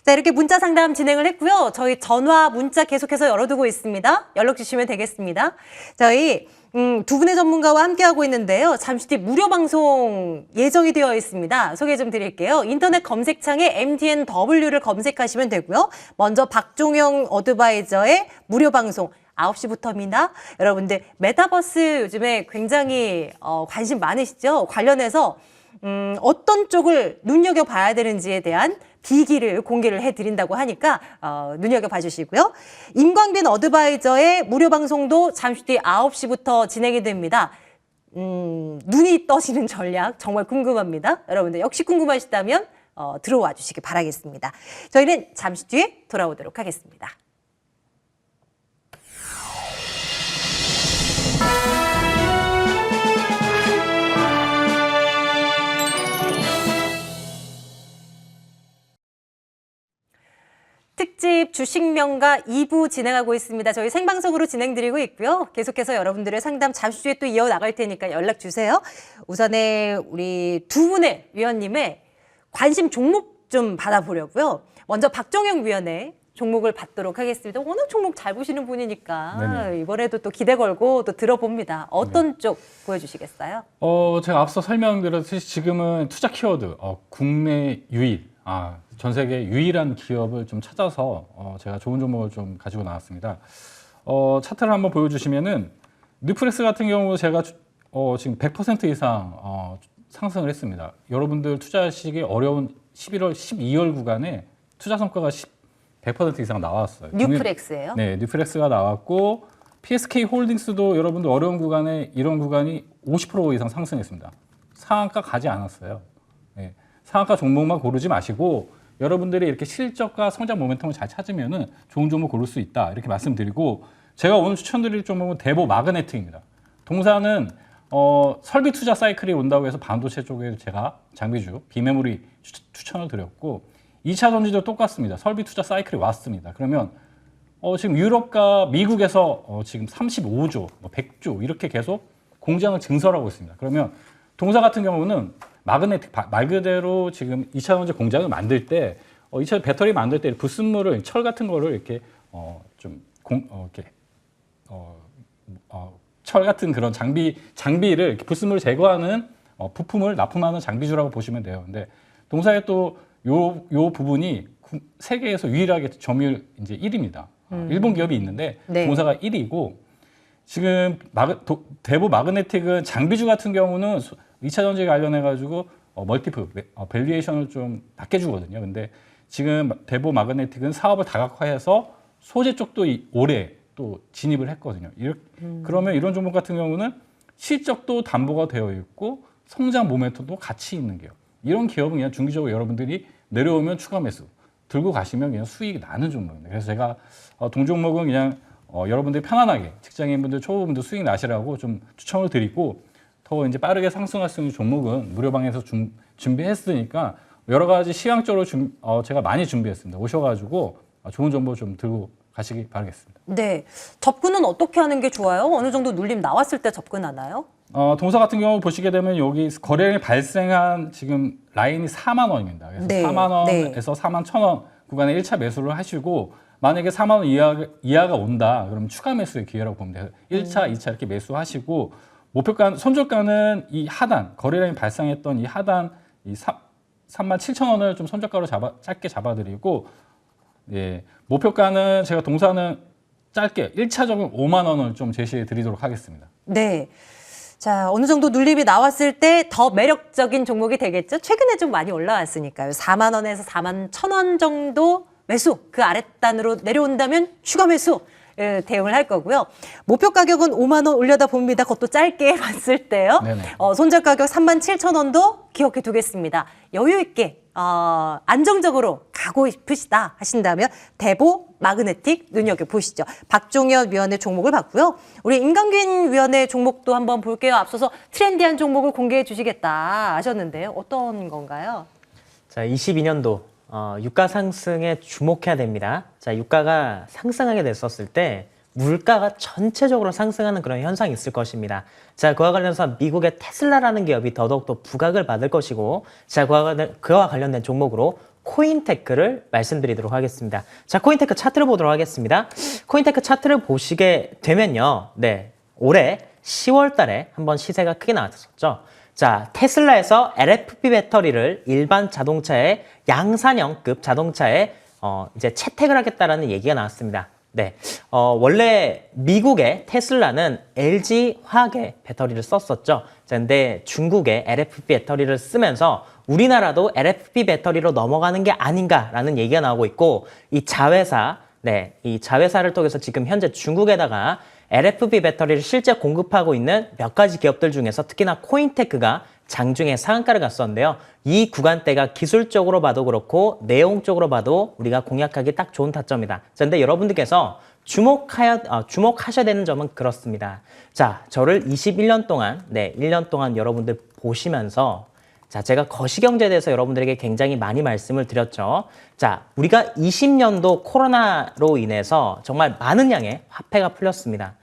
자, 이렇게 문자 상담 진행을 했고요. 저희 전화, 문자 계속해서 열어두고 있습니다. 연락 주시면 되겠습니다. 저희 두 분의 전문가와 함께하고 있는데요. 잠시 뒤 무료 방송 예정이 되어 있습니다. 소개 좀 드릴게요. 인터넷 검색창에 MDNW를 검색하시면 되고요. 먼저 박종영 어드바이저의 무료 방송 9시부터입니다. 여러분들 메타버스 요즘에 굉장히 관심 많으시죠? 관련해서 어떤 쪽을 눈여겨봐야 되는지에 대한 비기를 공개를 해드린다고 하니까 눈여겨봐 주시고요. 임광빈 어드바이저의 무료 방송도 잠시 뒤 9시부터 진행이 됩니다. 눈이 떠지는 전략 정말 궁금합니다. 여러분들 역시 궁금하시다면 들어와 주시기 바라겠습니다. 저희는 잠시 뒤에 돌아오도록 하겠습니다. 특집 주식명가 2부 진행하고 있습니다. 저희 생방송으로 진행드리고 있고요. 계속해서 여러분들의 상담 잠시 뒤에 또 이어나갈 테니까 연락 주세요. 우선에 우리 두 분의 위원님의 관심 종목 좀 받아보려고요. 먼저 박종영 위원의 종목을 받도록 하겠습니다. 워낙 종목 잘 보시는 분이니까 네네. 이번에도 또 기대 걸고 또 들어봅니다. 어떤 쪽 보여주시겠어요? 제가 앞서 설명드렸듯이 지금은 투자 키워드, 국내 유일, 전 세계 유일한 기업을 좀 찾아서 제가 좋은 종목을 좀 가지고 나왔습니다. 차트를 한번 보여주시면은 뉴프렉스 같은 경우 제가 지금 100% 이상 상승을 했습니다. 여러분들 투자하시기 어려운 11월, 12월 구간에 투자 성과가 100% 이상 나왔어요. 뉴프렉스예요? 네, 뉴프렉스가 나왔고 PSK 홀딩스도 여러분들 어려운 구간에 이런 구간이 50% 이상 상승했습니다. 상한가 가지 않았어요. 네, 상한가 종목만 고르지 마시고 여러분들이 이렇게 실적과 성장 모멘텀을 잘 찾으면은 좋은 종목 고를 수 있다 이렇게 말씀드리고 제가 오늘 추천드릴 종목은 대보 마그네틱입니다. 동사는 설비 투자 사이클이 온다고 해서 반도체 쪽에 제가 장비주 비메모리 추천을 드렸고 2차 전지도 똑같습니다. 설비 투자 사이클이 왔습니다. 그러면 지금 유럽과 미국에서 지금 35조, 100조 이렇게 계속 공장을 증설하고 있습니다. 그러면 동사 같은 경우는 마그네틱 말 그대로 지금 2차 전지 공장을 만들 때 2차 배터리 만들 때 불순물을 철 같은 거를 이렇게 철 같은 그런 장비를 이렇게 불순물을 제거하는 부품을 납품하는 장비주라고 보시면 돼요. 근데 동사의 또 요 부분이 세계에서 유일하게 점유율 이제 1위입니다. 일본 기업이 있는데 네. 동사가 1위고 지금 대보 마그네틱은 장비주 같은 경우는 2차 전지 관련해 가지고 멀티플 밸류에이션을 좀 낮게 주거든요. 근데 지금 대보 마그네틱은 사업을 다각화해서 소재 쪽도 올해 또 진입을 했거든요. 그러면 이런 종목 같은 경우는 실적도 담보가 되어 있고 성장 모멘텀도 같이 있는 기업. 이런 기업은 그냥 중기적으로 여러분들이 내려오면 추가 매수 들고 가시면 그냥 수익이 나는 종목입니다. 그래서 제가 동종목은 그냥 여러분들이 편안하게 직장인분들, 초보분들 수익 나시라고 좀 추천을 드리고 더 이제 빠르게 상승할 수 있는 종목은 무료방에서 준비했으니까 여러 가지 시황적으로 제가 많이 준비했습니다. 오셔가지고 좋은 정보 좀 들고 가시기 바라겠습니다. 네. 접근은 어떻게 하는 게 좋아요? 어느 정도 눌림 나왔을 때 접근하나요? 동사 같은 경우 보시게 되면 여기 거래량이 발생한 지금 라인이 4만 원입니다. 그래서 네, 4만 원에서 4만 1,000원 구간에 1차 매수를 하시고 만약에 4만 원 이하가 온다. 그러면 추가 매수의 기회라고 보면 돼요. 1차, 2차 이렇게 매수하시고 목표가 손절가는 이 하단 거래량이 발생했던 이 하단 이 3만 7천 원을 좀 손절가로 짧게 잡아드리고 예, 목표가는 제가 동사는 짧게 1차적인 5만 원을 좀 제시해 드리도록 하겠습니다. 네. 자, 어느 정도 눌림이 나왔을 때 더 매력적인 종목이 되겠죠? 최근에 좀 많이 올라왔으니까요. 4만 원에서 4만 1,000원 정도 매수, 그 아랫단으로 내려온다면 추가 매수 대응을 할 거고요. 목표 가격은 5만 원 올려다 봅니다. 그것도 짧게 봤을 때요. 네네. 손절 가격 3만 7천 원도 기억해 두겠습니다. 여유 있게 안정적으로 가고 싶으시다 하신다면 대보 마그네틱 눈여겨보시죠. 박종현 위원의 종목을 봤고요. 우리 임강균 위원의 종목도 한번 볼게요. 앞서서 트렌디한 종목을 공개해 주시겠다 하셨는데요. 어떤 건가요? 자, 22년도 유가 상승에 주목해야 됩니다. 자, 유가가 상승하게 됐었을 때 물가가 전체적으로 상승하는 그런 현상이 있을 것입니다. 자, 그와 관련해서 미국의 테슬라라는 기업이 더더욱더 부각을 받을 것이고, 자, 그와 관련된 종목으로 코인테크를 말씀드리도록 하겠습니다. 자, 코인테크 차트를 보도록 하겠습니다. 코인테크 차트를 보시게 되면요. 네, 올해 10월 달에 한번 시세가 크게 나왔었죠. 자, 테슬라에서 LFP 배터리를 일반 자동차의 양산형급 자동차에 이제 채택을 하겠다라는 얘기가 나왔습니다. 네, 원래 미국의 테슬라는 LG 화학의 배터리를 썼었죠. 자, 근데 중국의 LFP 배터리를 쓰면서 우리나라도 LFP 배터리로 넘어가는 게 아닌가라는 얘기가 나오고 있고, 이 자회사, 네, 이 자회사를 통해서 지금 현재 중국에다가 LFP 배터리를 실제 공급하고 있는 몇 가지 기업들 중에서 특히나 코인테크가 장중에 상한가를 갔었는데요. 이 구간대가 기술적으로 봐도 그렇고 내용적으로 봐도 우리가 공략하기 딱 좋은 타점이다. 그런데 여러분들께서 주목하셔야 되는 점은 그렇습니다. 자, 저를 21년 동안, 네, 1년 동안 여러분들 보시면서, 자, 제가 거시경제에 대해서 여러분들에게 굉장히 많이 말씀을 드렸죠. 자, 우리가 20년도 코로나로 인해서 정말 많은 양의 화폐가 풀렸습니다.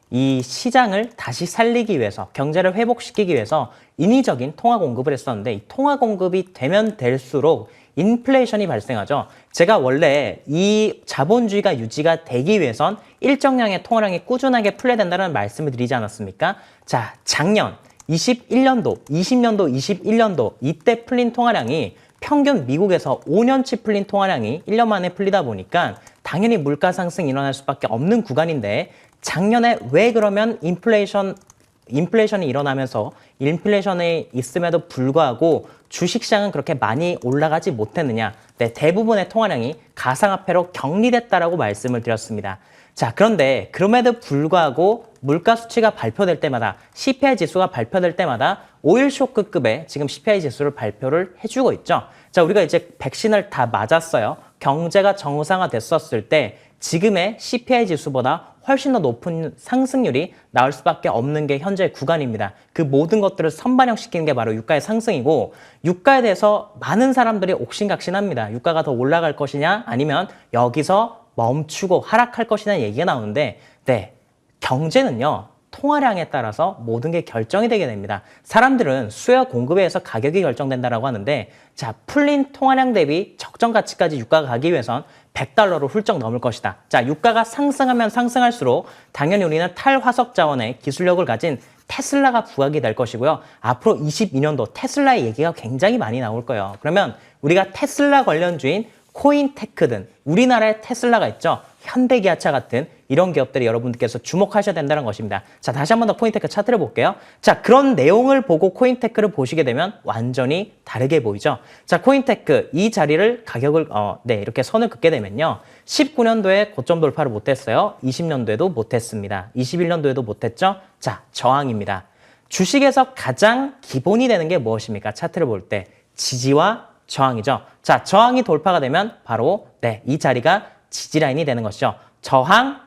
이 시장을 다시 살리기 위해서, 경제를 회복시키기 위해서 인위적인 통화 공급을 했었는데, 이 통화 공급이 되면 될수록 인플레이션이 발생하죠. 제가 원래 이 자본주의가 유지가 되기 위해선 일정량의 통화량이 꾸준하게 풀려야 된다는 말씀을 드리지 않았습니까? 자, 작년 21년도, 20년도, 21년도 이때 풀린 통화량이 평균 미국에서 5년치 풀린 통화량이 1년 만에 풀리다 보니까 당연히 물가 상승이 일어날 수밖에 없는 구간인데, 작년에 왜 그러면 인플레이션이 일어나면서 인플레이션이 있음에도 불구하고 주식시장은 그렇게 많이 올라가지 못했느냐? 네, 대부분의 통화량이 가상화폐로 격리됐다라고 말씀을 드렸습니다. 자, 그런데 그럼에도 불구하고 물가 수치가 발표될 때마다, CPI 지수가 발표될 때마다 오일 쇼크급의 지금 CPI 지수를 발표를 해주고 있죠. 자, 우리가 이제 백신을 다 맞았어요. 경제가 정상화됐었을 때 지금의 CPI 지수보다 훨씬 더 높은 상승률이 나올 수밖에 없는 게 현재 구간입니다. 그 모든 것들을 선반영시키는 게 바로 유가의 상승이고, 유가에 대해서 많은 사람들이 옥신각신합니다. 유가가 더 올라갈 것이냐, 아니면 여기서 멈추고 하락할 것이냐 얘기가 나오는데, 네, 경제는요, 통화량에 따라서 모든 게 결정이 되게 됩니다. 사람들은 수요와 공급에 의해서 가격이 결정된다라고 하는데, 자, 풀린 통화량 대비 적정 가치까지 유가가 가기 위해선 $100를 훌쩍 넘을 것이다. 자, 유가가 상승하면 상승할수록 당연히 우리는 탈화석 자원의 기술력을 가진 테슬라가 부각이 될 것이고요. 앞으로 22년도 테슬라의 얘기가 굉장히 많이 나올 거예요. 그러면 우리가 테슬라 관련주인 코인테크든 우리나라에 테슬라가 있죠. 현대기아차 같은 이런 기업들이 여러분들께서 주목하셔야 된다는 것입니다. 자, 다시 한 번 더 코인테크 차트를 볼게요. 자, 그런 내용을 보고 코인테크를 보시게 되면 완전히 다르게 보이죠. 자, 코인테크 이 자리를 가격을 네, 이렇게 선을 긋게 되면요. 19년도에 고점 돌파를 못했어요. 20년도에도 못했습니다. 21년도에도 못했죠. 자, 저항입니다. 주식에서 가장 기본이 되는 게 무엇입니까? 차트를 볼 때 지지와 저항이죠. 자, 저항이 돌파가 되면 바로 네, 이 자리가 지지라인이 되는 것이죠. 저항,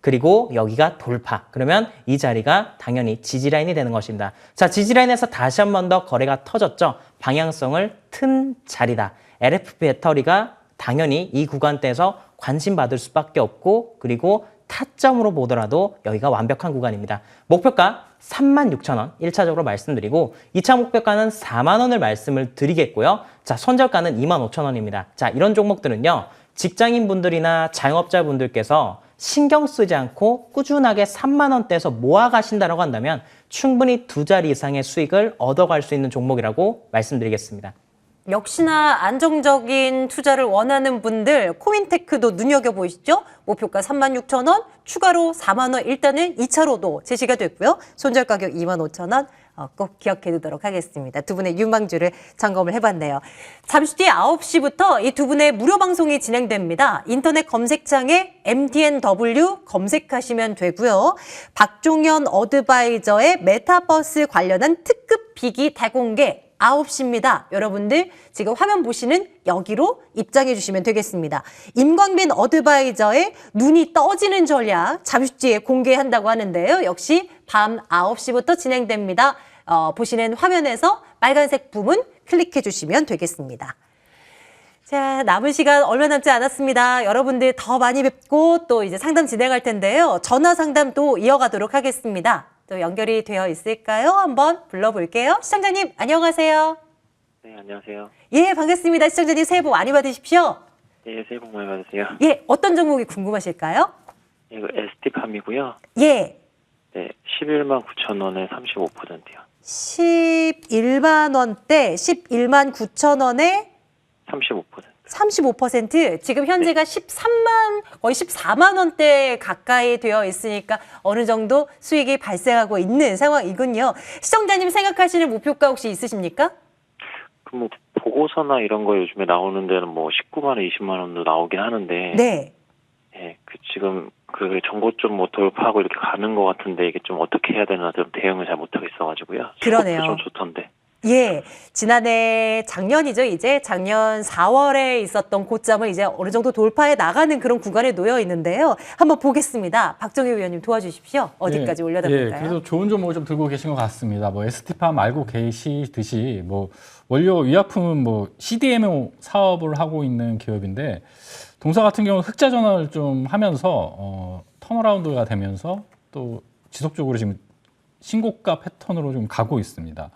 그리고 여기가 돌파. 그러면 이 자리가 당연히 지지라인이 되는 것입니다. 자, 지지라인에서 다시 한 번 더 거래가 터졌죠. 방향성을 튼 자리다. LFP 배터리가 당연히 이 구간대에서 관심받을 수밖에 없고, 그리고 타점으로 보더라도 여기가 완벽한 구간입니다. 목표가 36,000원 1차적으로 말씀드리고, 2차 목표가는 4만원을 말씀을 드리겠고요. 자, 손절가는 25,000원입니다. 자, 이런 종목들은요, 직장인분들이나 자영업자분들께서 신경 쓰지 않고 꾸준하게 3만원대에서 모아가신다고 한다면 충분히 2자리 이상의 수익을 얻어갈 수 있는 종목이라고 말씀드리겠습니다. 역시나 안정적인 투자를 원하는 분들 코인테크도 눈여겨보시죠. 목표가 36,000원, 추가로 4만 원 일단은 2차로도 제시가 됐고요. 손절 가격 25,000원 꼭 기억해 두도록 하겠습니다. 두 분의 유망주를 점검을 해봤네요. 잠시 뒤에 9시부터 이 두 분의 무료 방송이 진행됩니다. 인터넷 검색창에 MTNW 검색하시면 되고요. 박종현 어드바이저의 메타버스 관련한 특급 비기 대공개 9시입니다. 여러분들 지금 화면 보시는 여기로 입장해 주시면 되겠습니다. 임광빈 어드바이저의 눈이 떠지는 전략 잠시 뒤에 공개한다고 하는데요. 역시 밤 9시부터 진행됩니다. 보시는 화면에서 빨간색 부분 클릭해 주시면 되겠습니다. 자, 남은 시간 얼마 남지 않았습니다. 여러분들 더 많이 뵙고 또 이제 상담 진행할 텐데요. 전화 상담도 이어가도록 하겠습니다. 또 연결이 되어 있을까요? 한번 불러볼게요. 시청자님, 안녕하세요. 네, 안녕하세요. 예, 반갑습니다. 시청자님 새해 복 많이 받으십시오. 네, 새해 복 많이 받으세요. 예, 어떤 종목이 궁금하실까요? 이거 ST팜이고요. 예, 네, 11만 9천 원에 35%요. 11만 원대, 11만 9천 원에 35%. 35%, 지금 현재가 13만, 거의 14만 원대 가까이 되어 있으니까 어느 정도 수익이 발생하고 있는 상황이군요. 시청자님 생각하시는 목표가 혹시 있으십니까? 그 뭐 보고서나 이런 거 요즘에 나오는 데는 뭐 19만 원, 20만 원도 나오긴 하는데, 네. 네, 그 지금 그 정보 좀 뭐 돌파하고 이렇게 가는 것 같은데 이게 좀 어떻게 해야 되나 좀 대응을 잘 못하겠어가지고요. 그러네요. 좀 좋던데. 예, 지난해 작년이죠. 이제 작년 4월에 있었던 고점을 이제 어느 정도 돌파해 나가는 그런 구간에 놓여 있는데요. 한번 보겠습니다. 박정희 의원님 도와주십시오. 어디까지 올려다 예, 볼까요? 그래서 좋은 종목을 좀 들고 계신 것 같습니다. 뭐 ST팜 알고 계시듯이 뭐 원료 의약품은 뭐 CDMO 사업을 하고 있는 기업인데 동사 같은 경우는 흑자 전환을 좀 하면서 턴어라운드가 되면서 또 지속적으로 지금 신고가 패턴으로 좀 가고 있습니다.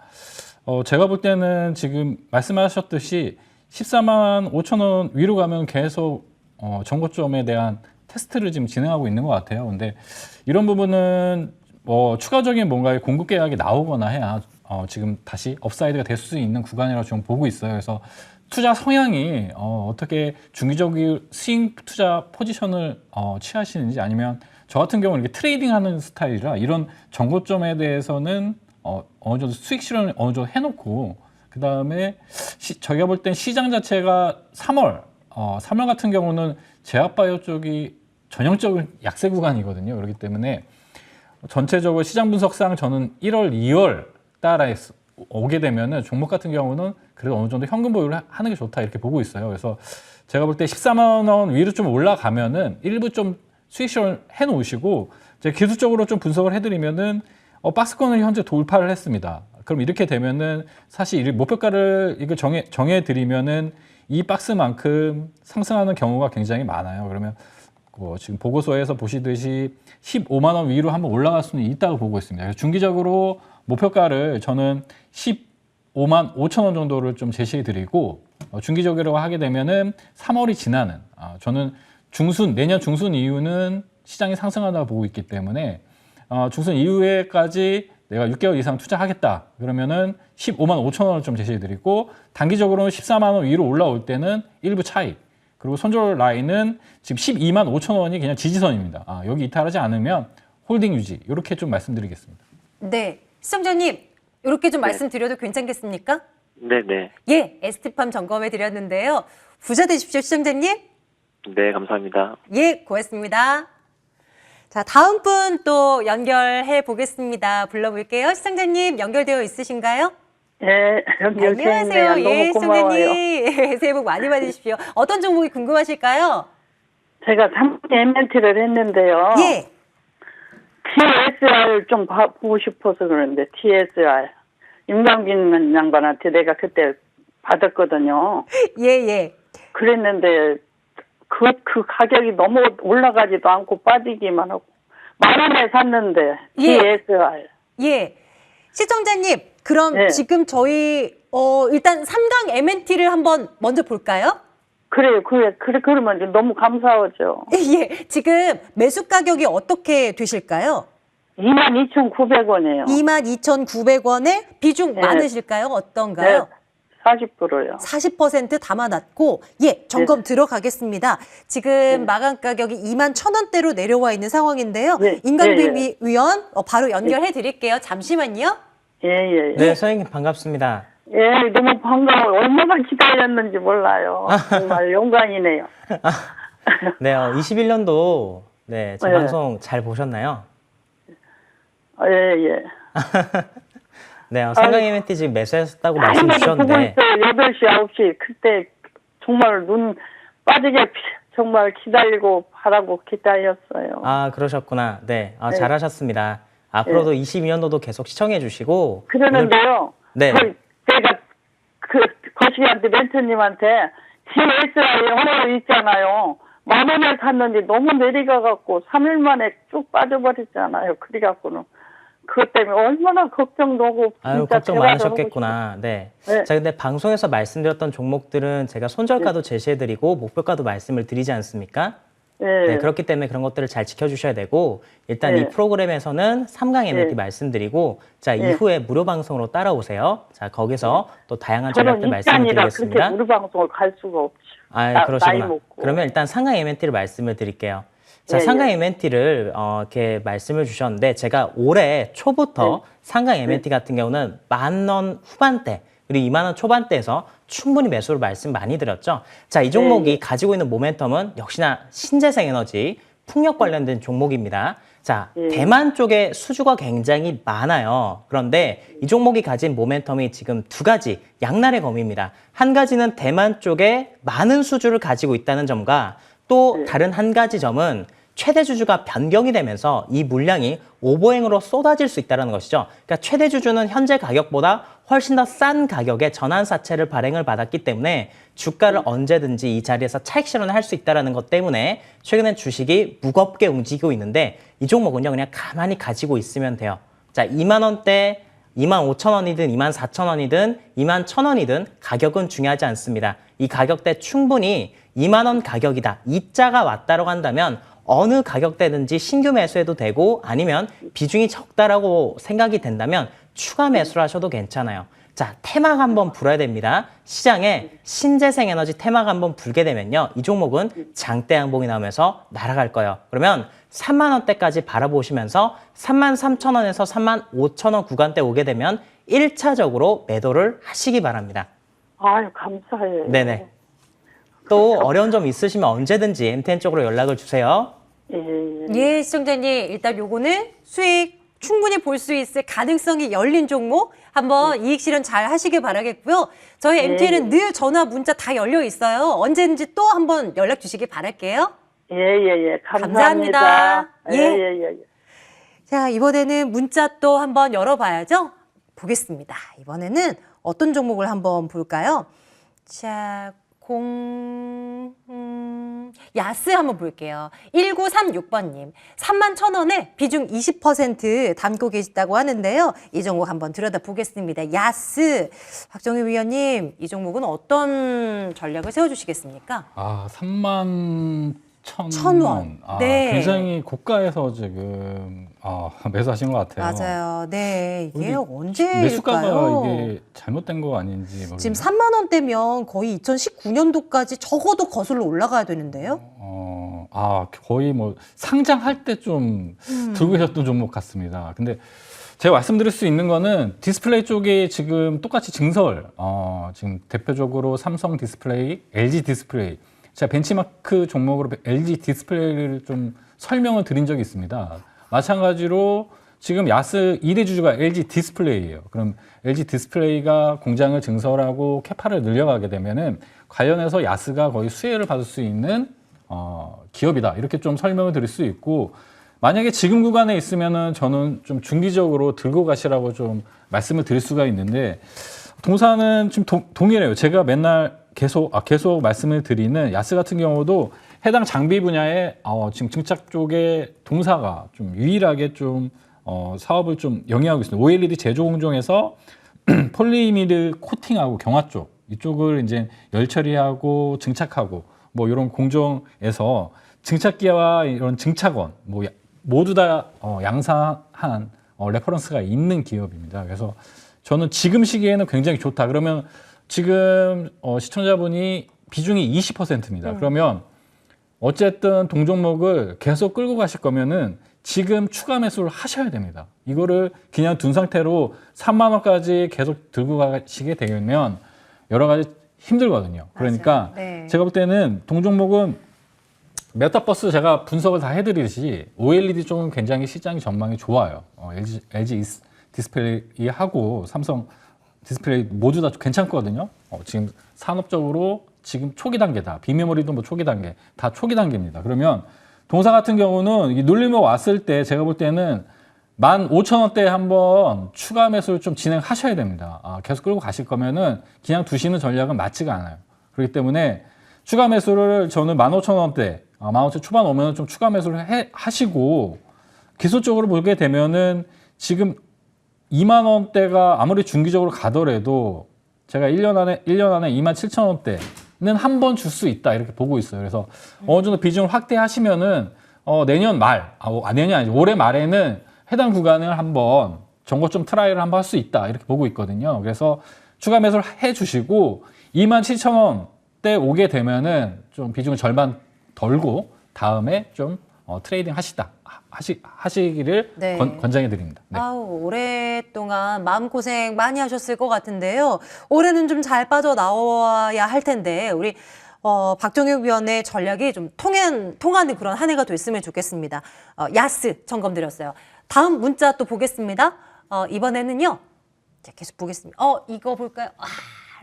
제가 볼 때는 지금 말씀하셨듯이 14만 5천 원 위로 가면 계속 정고점에 대한 테스트를 지금 진행하고 있는 것 같아요. 근데 이런 부분은 뭐 추가적인 뭔가의 공급 계약이 나오거나 해야 지금 다시 업사이드가 될 수 있는 구간이라고 좀 보고 있어요. 그래서 투자 성향이 어떻게 중기적인 스윙 투자 포지션을 취하시는지 아니면 저 같은 경우는 이렇게 트레이딩하는 스타일이라 이런 정고점에 대해서는 어느 정도 수익 실현을 어느 정도 해놓고 그 다음에 저희가 볼 땐 시장 자체가 3월 같은 경우는 제약바이오 쪽이 전형적인 약세 구간이거든요. 그렇기 때문에 전체적으로 시장 분석상 저는 1월, 2월 달에 오게 되면은 종목 같은 경우는 그래도 어느 정도 현금 보유를 하는 게 좋다 이렇게 보고 있어요. 그래서 제가 볼 때 14만 원 위로 좀 올라가면은 일부 좀 수익 실현 해놓으시고 제가 기술적으로 좀 분석을 해드리면은 박스권을 현재 돌파를 했습니다. 그럼 이렇게 되면은 사실 목표가를 이거 정해드리면은 이 박스만큼 상승하는 경우가 굉장히 많아요. 그러면 지금 보고서에서 보시듯이 15만 원 위로 한번 올라갈 수는 있다고 보고 있습니다. 그래서 중기적으로 목표가를 저는 15만 5천 원 정도를 좀 제시해드리고 중기적으로 하게 되면은 3월이 지나는 저는 내년 중순 이후는 시장이 상승하다고 보고 있기 때문에 중순 이후에까지 내가 6개월 이상 투자하겠다 그러면은 15만 5천 원을 좀 제시해드리고 단기적으로는 14만 원 위로 올라올 때는 일부 차익 그리고 손절 라인은 지금 12만 5천 원이 그냥 지지선입니다. 여기 이탈하지 않으면 홀딩 유지 이렇게 좀 말씀드리겠습니다. 네, 시청자님 이렇게 좀 말씀드려도 괜찮겠습니까? 네네. 예, ST팜 점검해 드렸는데요. 부자 되십시오, 시청자님. 네, 감사합니다. 예, 고맙습니다. 자, 다음 분 또 연결해 보겠습니다. 불러볼게요. 시청자님 연결되어 있으신가요? 예, 안녕하세요. 너무 예, 고마워요. 시청자님. 새해 복 많이 받으십시오. 어떤 종목이 궁금하실까요? 제가 3분 MNT를 했는데요. 예. TSR 좀 보고 싶어서 그러는데 TSR 임강빈 양반한테 내가 그때 받았거든요. 예. 그랬는데 그 가격이 너무 올라가지도 않고 빠지기만 하고 10,000원에 샀는데 예. TSR. 예. 시청자님, 그럼 네. 지금 저희 일단 3강 MNT를 한번 먼저 볼까요? 그래요. 그러면 이제 너무 감사하죠. 예. 지금 매수 가격이 어떻게 되실까요? 22,900원이에요. 22,900원에 비중 네. 많으실까요? 어떤가요? 40%요. 40% 담아놨고, 예, 점검 들어가겠습니다. 지금 마감 가격이 21,000원대로 내려와 있는 상황인데요. 네. 임강빈 위원 바로 연결해 드릴게요. 잠시만요. 예. 네, 선생님 반갑습니다. 예, 너무 반가워요. 얼마나 기다렸는지 몰라요. 정말 영광이네요. 네, 21년도 네, 제 네. 방송 잘 보셨나요? 예. 네, 상강 이벤트 지금 매수했다고 말씀 보고 주셨는데 있어요. 8시, 9시. 그때 정말 눈 빠지게 정말 기다리고 바라고 기다렸어요. 그러셨구나. 네, 네. 잘하셨습니다. 앞으로도 22년도도 계속 시청해 주시고 그러는데요. 네. 제가 거시기한테 멘토님한테 GSI 영어 있잖아요. 10,000원에 샀는데 너무 내려가갖고 3일 만에 쭉 빠져버렸잖아요. 그래갖고는 그것 때문에 얼마나 걱정도 하고 아유, 진짜 걱정 대화를 많으셨겠구나. 네. 네. 자, 근데 방송에서 말씀드렸던 종목들은 제가 손절가도 제시해드리고 목표가도 말씀을 드리지 않습니까? 네. 네, 그렇기 때문에 그런 것들을 잘 지켜주셔야 되고, 일단 네. 이 프로그램에서는 3강 MLT 네. 말씀드리고, 자, 네. 이후에 무료 방송으로 따라오세요. 자, 거기서 또 다양한 저는 전략들 말씀을 입장이라 그렇게 드리겠습니다. 무료 방송을 갈 수가 없죠. 아, 나이 그러시구나. 먹고. 그러면 일단 3강 MNT를 말씀을 드릴게요. 자, 예, 3강 예. MNT를 이렇게 말씀을 주셨는데, 제가 올해 초부터 네. 3강 MNT 같은 경우는 10,000원 후반대, 그리고 20,000원 초반대에서 충분히 매수를 말씀 많이 드렸죠. 자, 이 종목이 네. 가지고 있는 모멘텀은 역시나 신재생 에너지, 풍력 관련된 종목입니다. 자, 네. 대만 쪽에 수주가 굉장히 많아요. 그런데 이 종목이 가진 모멘텀이 지금 두 가지 양날의 검입니다. 한 가지는 대만 쪽에 많은 수주를 가지고 있다는 점과 또 네. 다른 한 가지 점은 최대 주주가 변경이 되면서 이 물량이 오버행으로 쏟아질 수 있다는 것이죠. 그러니까 최대 주주는 현재 가격보다 훨씬 더 싼 가격에 전환사채를 발행을 받았기 때문에 주가를 언제든지 이 자리에서 차익 실현을 할 수 있다는 것 때문에 최근엔 주식이 무겁게 움직이고 있는데, 이 종목은요 그냥 가만히 가지고 있으면 돼요. 자, 2만 원대 25,000원이든 24,000원이든 21,000원이든 가격은 중요하지 않습니다. 이 가격대 충분히 2만 원 가격이다, 이자가 왔다라고 한다면 어느 가격대든지 신규 매수해도 되고, 아니면 비중이 적다라고 생각이 된다면 추가 매수를 하셔도 괜찮아요. 자, 테마가 한번 불어야 됩니다. 시장에 신재생 에너지 테마가 한번 불게 되면요, 이 종목은 장대 양봉이 나오면서 날아갈 거예요. 그러면 3만 원대까지 바라보시면서 33,000원에서 35,000원 구간대 오게 되면 1차적으로 매도를 하시기 바랍니다. 아유, 감사해요. 네네. 또 어려운 점 있으시면 언제든지 MTN 쪽으로 연락을 주세요. 예, 예. 예, 시청자님, 일단 요거는 수익 충분히 볼 수 있을 가능성이 열린 종목 한번 이익 실현 잘 하시길 바라겠고요. 저희 MTN은 늘 전화, 문자 다 열려 있어요. 언제든지 또 한번 연락 주시길 바랄게요. 예, 예, 예. 감사합니다. 감사합니다. 예. 예, 예, 예. 자, 이번에는 문자 또 한번 열어봐야죠. 보겠습니다. 이번에는 어떤 종목을 한번 볼까요? 자, 야스 한번 볼게요. 1936번님. 31,000원에 비중 20% 담고 계시다고 하는데요. 이 종목 한번 들여다보겠습니다. 야스. 박정희 위원님, 이 종목은 어떤 전략을 세워주시겠습니까? 아, 31,000원. 1,000원. 아, 네. 굉장히 고가에서 지금 매수하신 것 같아요. 맞아요. 네. 이게 우리 언제일까요? 매수가가 이게 잘못된 거 아닌지 모르겠네요. 지금 3만 원대면 거의 2019년도까지 적어도 거슬러 올라가야 되는데요. 거의 뭐 상장할 때 좀 들고 계셨던 종목 같습니다. 근데 제가 말씀드릴 수 있는 거는 디스플레이 쪽에 지금 똑같이 증설, 지금 대표적으로 삼성 디스플레이, LG 디스플레이, 제가 벤치마크 종목으로 LG 디스플레이를 좀 설명을 드린 적이 있습니다. 마찬가지로 지금 야스 2대 주주가 LG 디스플레이예요. 그럼 LG 디스플레이가 공장을 증설하고 캐파를 늘려가게 되면은 관련해서 야스가 거의 수혜를 받을 수 있는 기업이다. 이렇게 좀 설명을 드릴 수 있고, 만약에 지금 구간에 있으면은 저는 좀 중기적으로 들고 가시라고 좀 말씀을 드릴 수가 있는데, 동사는 지금 동일해요. 제가 맨날 계속 말씀을 드리는 야스 같은 경우도 해당 장비 분야에 지금 증착 쪽에 동사가 좀 유일하게 좀 사업을 좀 영위하고 있습니다. OLED 제조 공정에서 폴리미드 코팅하고 경화 쪽 이쪽을 이제 열 처리하고 증착하고 뭐 이런 공정에서 증착기와 이런 증착원 뭐 모두 다 양산한 레퍼런스가 있는 기업입니다. 그래서 저는 지금 시기에는 굉장히 좋다. 그러면 지금 시청자분이 비중이 20%입니다. 그러면 어쨌든 동종목을 계속 끌고 가실 거면은 지금 추가 매수를 하셔야 됩니다. 이거를 그냥 둔 상태로 3만 원까지 계속 들고 가시게 되면 여러 가지 힘들거든요. 그러니까 네. 제가 볼 때는 동종목은 메타버스 제가 분석을 다 해드리듯이 OLED 쪽은 굉장히 시장이 전망이 좋아요. LG 디스플레이하고 삼성 디스플레이 모두 다 괜찮거든요. 지금 산업적으로 지금 초기 단계다. 빅메모리도 뭐 초기 단계, 다 초기 단계입니다. 그러면 동사 같은 경우는 눌림이 왔을 때 제가 볼 때는 15,000원대 한번 추가 매수를 좀 진행하셔야 됩니다. 계속 끌고 가실 거면은 그냥 두시는 전략은 맞지가 않아요. 그렇기 때문에 추가 매수를 저는 15,000원대, 15,000원 초반 오면 좀 추가 매수를 하시고, 기술적으로 보게 되면은 지금 2만 원대가 아무리 중기적으로 가더라도 제가 1년 안에 27,000원대는 한 번 줄 수 있다 이렇게 보고 있어요. 그래서 어느 정도 비중을 확대하시면은 내년 말, 내년이 아니죠. 올해 말에는 해당 구간을 한번 정고점 트라이를 한번 할 수 있다 이렇게 보고 있거든요. 그래서 추가 매수를 해주시고 27,000원대 오게 되면은 좀 비중을 절반 덜고 다음에 좀 트레이딩 하시기를 네. 권장해 드립니다. 네. 아우, 오랫동안 마음고생 많이 하셨을 것 같은데요. 올해는 좀 잘 빠져나와야 할 텐데, 우리 박정혁 위원의 전략이 좀 통하는 그런 한 해가 됐으면 좋겠습니다. 야스 점검 드렸어요. 다음 문자 또 보겠습니다. 이번에는요. 자, 계속 보겠습니다. 이거 볼까요?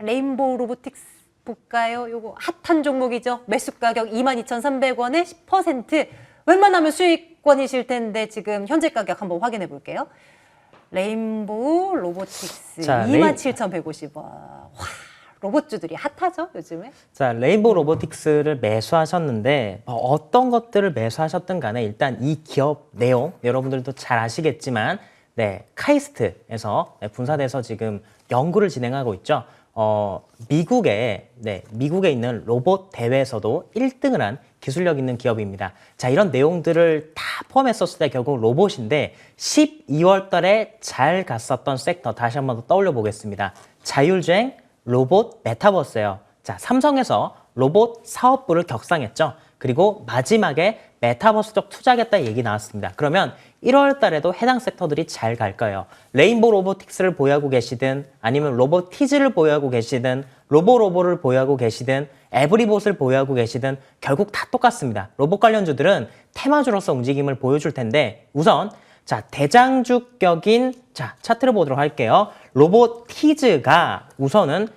레인보우 로보틱스 볼까요? 요거 핫한 종목이죠. 매수 가격 22,300원에 10%. 웬만하면 수익권이실 텐데 지금 현재 가격 한번 확인해 볼게요. 레인보우 로보틱스 자, 27,150원. 와, 로봇주들이 핫하죠, 요즘에? 자, 레인보우 로보틱스를 매수하셨는데 어떤 것들을 매수하셨든 간에 일단 이 기업 내용 여러분들도 잘 아시겠지만 카이스트에서 분사돼서 지금 연구를 진행하고 있죠. 미국에 있는 로봇 대회에서도 1등을 한 기술력 있는 기업입니다. 자, 이런 내용들을 다 포함했었을 때 결국 로봇인데 12월 달에 잘 갔었던 섹터 다시 한번 더 떠올려 보겠습니다. 자율주행, 로봇, 메타버스예요. 자, 삼성에서 로봇 사업부를 격상했죠. 그리고 마지막에 메타버스 쪽 투자하겠다 얘기 나왔습니다. 그러면 1월 달에도 해당 섹터들이 잘 갈 거예요. 레인보우 로보틱스를 보유하고 계시든 아니면 로보티즈를 보유하고 계시든 로보를 보유하고 계시든 에브리봇을 보유하고 계시든 결국 다 똑같습니다. 로봇 관련주들은 테마주로서 움직임을 보여줄 텐데 우선 자, 대장주격인 차트를 보도록 할게요. 로보티즈가 우선은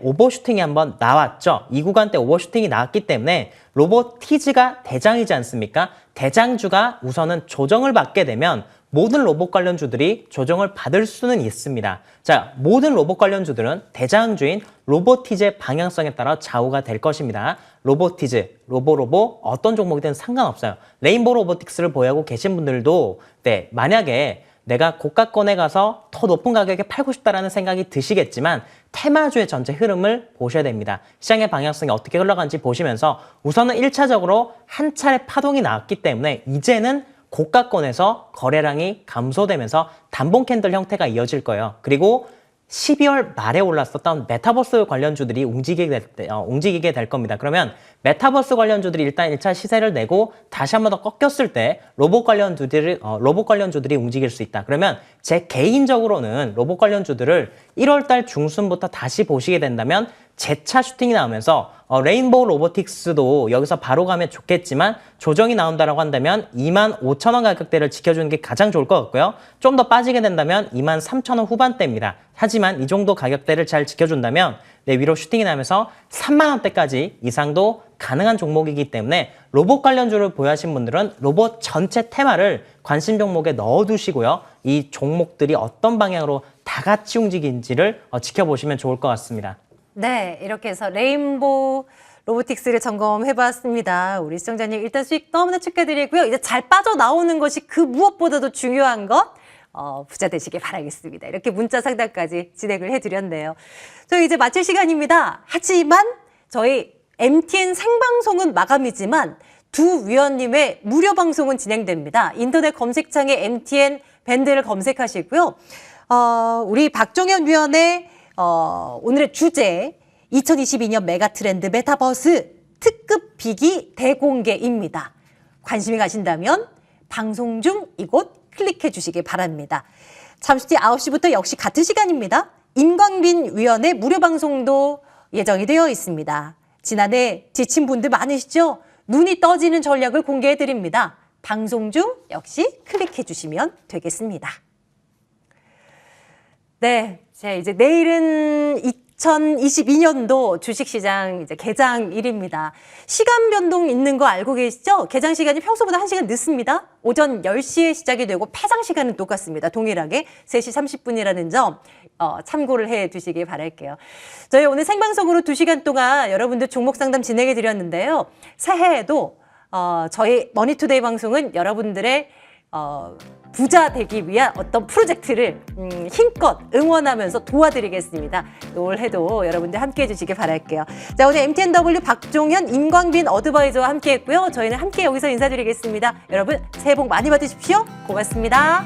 오버슈팅이 한번 나왔죠. 이 구간대 오버슈팅이 나왔기 때문에 로보티즈가 대장이지 않습니까? 대장주가 우선은 조정을 받게 되면 모든 로봇 관련주들이 조정을 받을 수는 있습니다. 자, 모든 로봇 관련주들은 대장주인 로보티즈의 방향성에 따라 좌우가 될 것입니다. 로보티즈, 로보 어떤 종목이든 상관없어요. 레인보우 로보틱스를 보유하고 계신 분들도 만약에 내가 고가권에 가서 더 높은 가격에 팔고 싶다라는 생각이 드시겠지만 테마주의 전체 흐름을 보셔야 됩니다. 시장의 방향성이 어떻게 흘러가는지 보시면서 우선은 1차적으로 한 차례 파동이 나왔기 때문에 이제는 고가권에서 거래량이 감소되면서 단봉 캔들 형태가 이어질 거예요. 그리고 12월 말에 올랐었던 메타버스 관련주들이 움직이게 될 겁니다. 그러면 메타버스 관련주들이 일단 1차 시세를 내고 다시 한 번 더 꺾였을 때 로봇 관련주들이 움직일 수 있다. 그러면 제 개인적으로는 로봇 관련주들을 1월 달 중순부터 다시 보시게 된다면 재차 슈팅이 나오면서 레인보우 로보틱스도 여기서 바로 가면 좋겠지만 조정이 나온다라고 한다면 25,000원 가격대를 지켜주는 게 가장 좋을 것 같고요. 좀 더 빠지게 된다면 23,000원 후반대입니다. 하지만 이 정도 가격대를 잘 지켜준다면 위로 슈팅이 나면서 3만원대까지 이상도 가능한 종목이기 때문에 로봇 관련주를 보유하신 분들은 로봇 전체 테마를 관심 종목에 넣어두시고요. 이 종목들이 어떤 방향으로 다 같이 움직이는지를 지켜보시면 좋을 것 같습니다. 네, 이렇게 해서 레인보우 로보틱스를 점검해봤습니다. 우리 시청자님 일단 수익 너무나 축하드리고요. 이제 잘 빠져나오는 것이 그 무엇보다도 중요한 것, 부자 되시길 바라겠습니다. 이렇게 문자 상담까지 진행을 해드렸네요. 저희 이제 마칠 시간입니다. 하지만 저희 MTN 생방송은 마감이지만 두 위원님의 무료 방송은 진행됩니다. 인터넷 검색창에 MTN 밴드를 검색하시고요. 우리 박정현 위원의 오늘의 주제 2022년 메가트렌드 메타버스 특급 비기 대공개입니다. 관심이 가신다면 방송 중 이곳 클릭해 주시기 바랍니다. 잠시 뒤 9시부터 역시 같은 시간입니다. 임광빈 위원의 무료 방송도 예정이 되어 있습니다. 지난해 지친 분들 많으시죠? 눈이 떠지는 전략을 공개해 드립니다. 방송 중 역시 클릭해 주시면 되겠습니다. 네, 이제 내일은 2022년도 주식시장 이제 개장일입니다. 시간 변동 있는 거 알고 계시죠? 개장 시간이 평소보다 1시간 늦습니다. 오전 10시에 시작이 되고 폐장 시간은 똑같습니다. 동일하게 3시 30분이라는 점 참고를 해 두시기 바랄게요. 저희 오늘 생방송으로 2시간 동안 여러분들 종목 상담 진행해 드렸는데요. 새해에도 저희 머니투데이 방송은 여러분들의 부자 되기 위한 어떤 프로젝트를 힘껏 응원하면서 도와드리겠습니다. 올해도 여러분들 함께해 주시길 바랄게요. 자, 오늘 MTNW 박종현, 임광빈 어드바이저와 함께했고요. 저희는 함께 여기서 인사드리겠습니다. 여러분 새해 복 많이 받으십시오. 고맙습니다.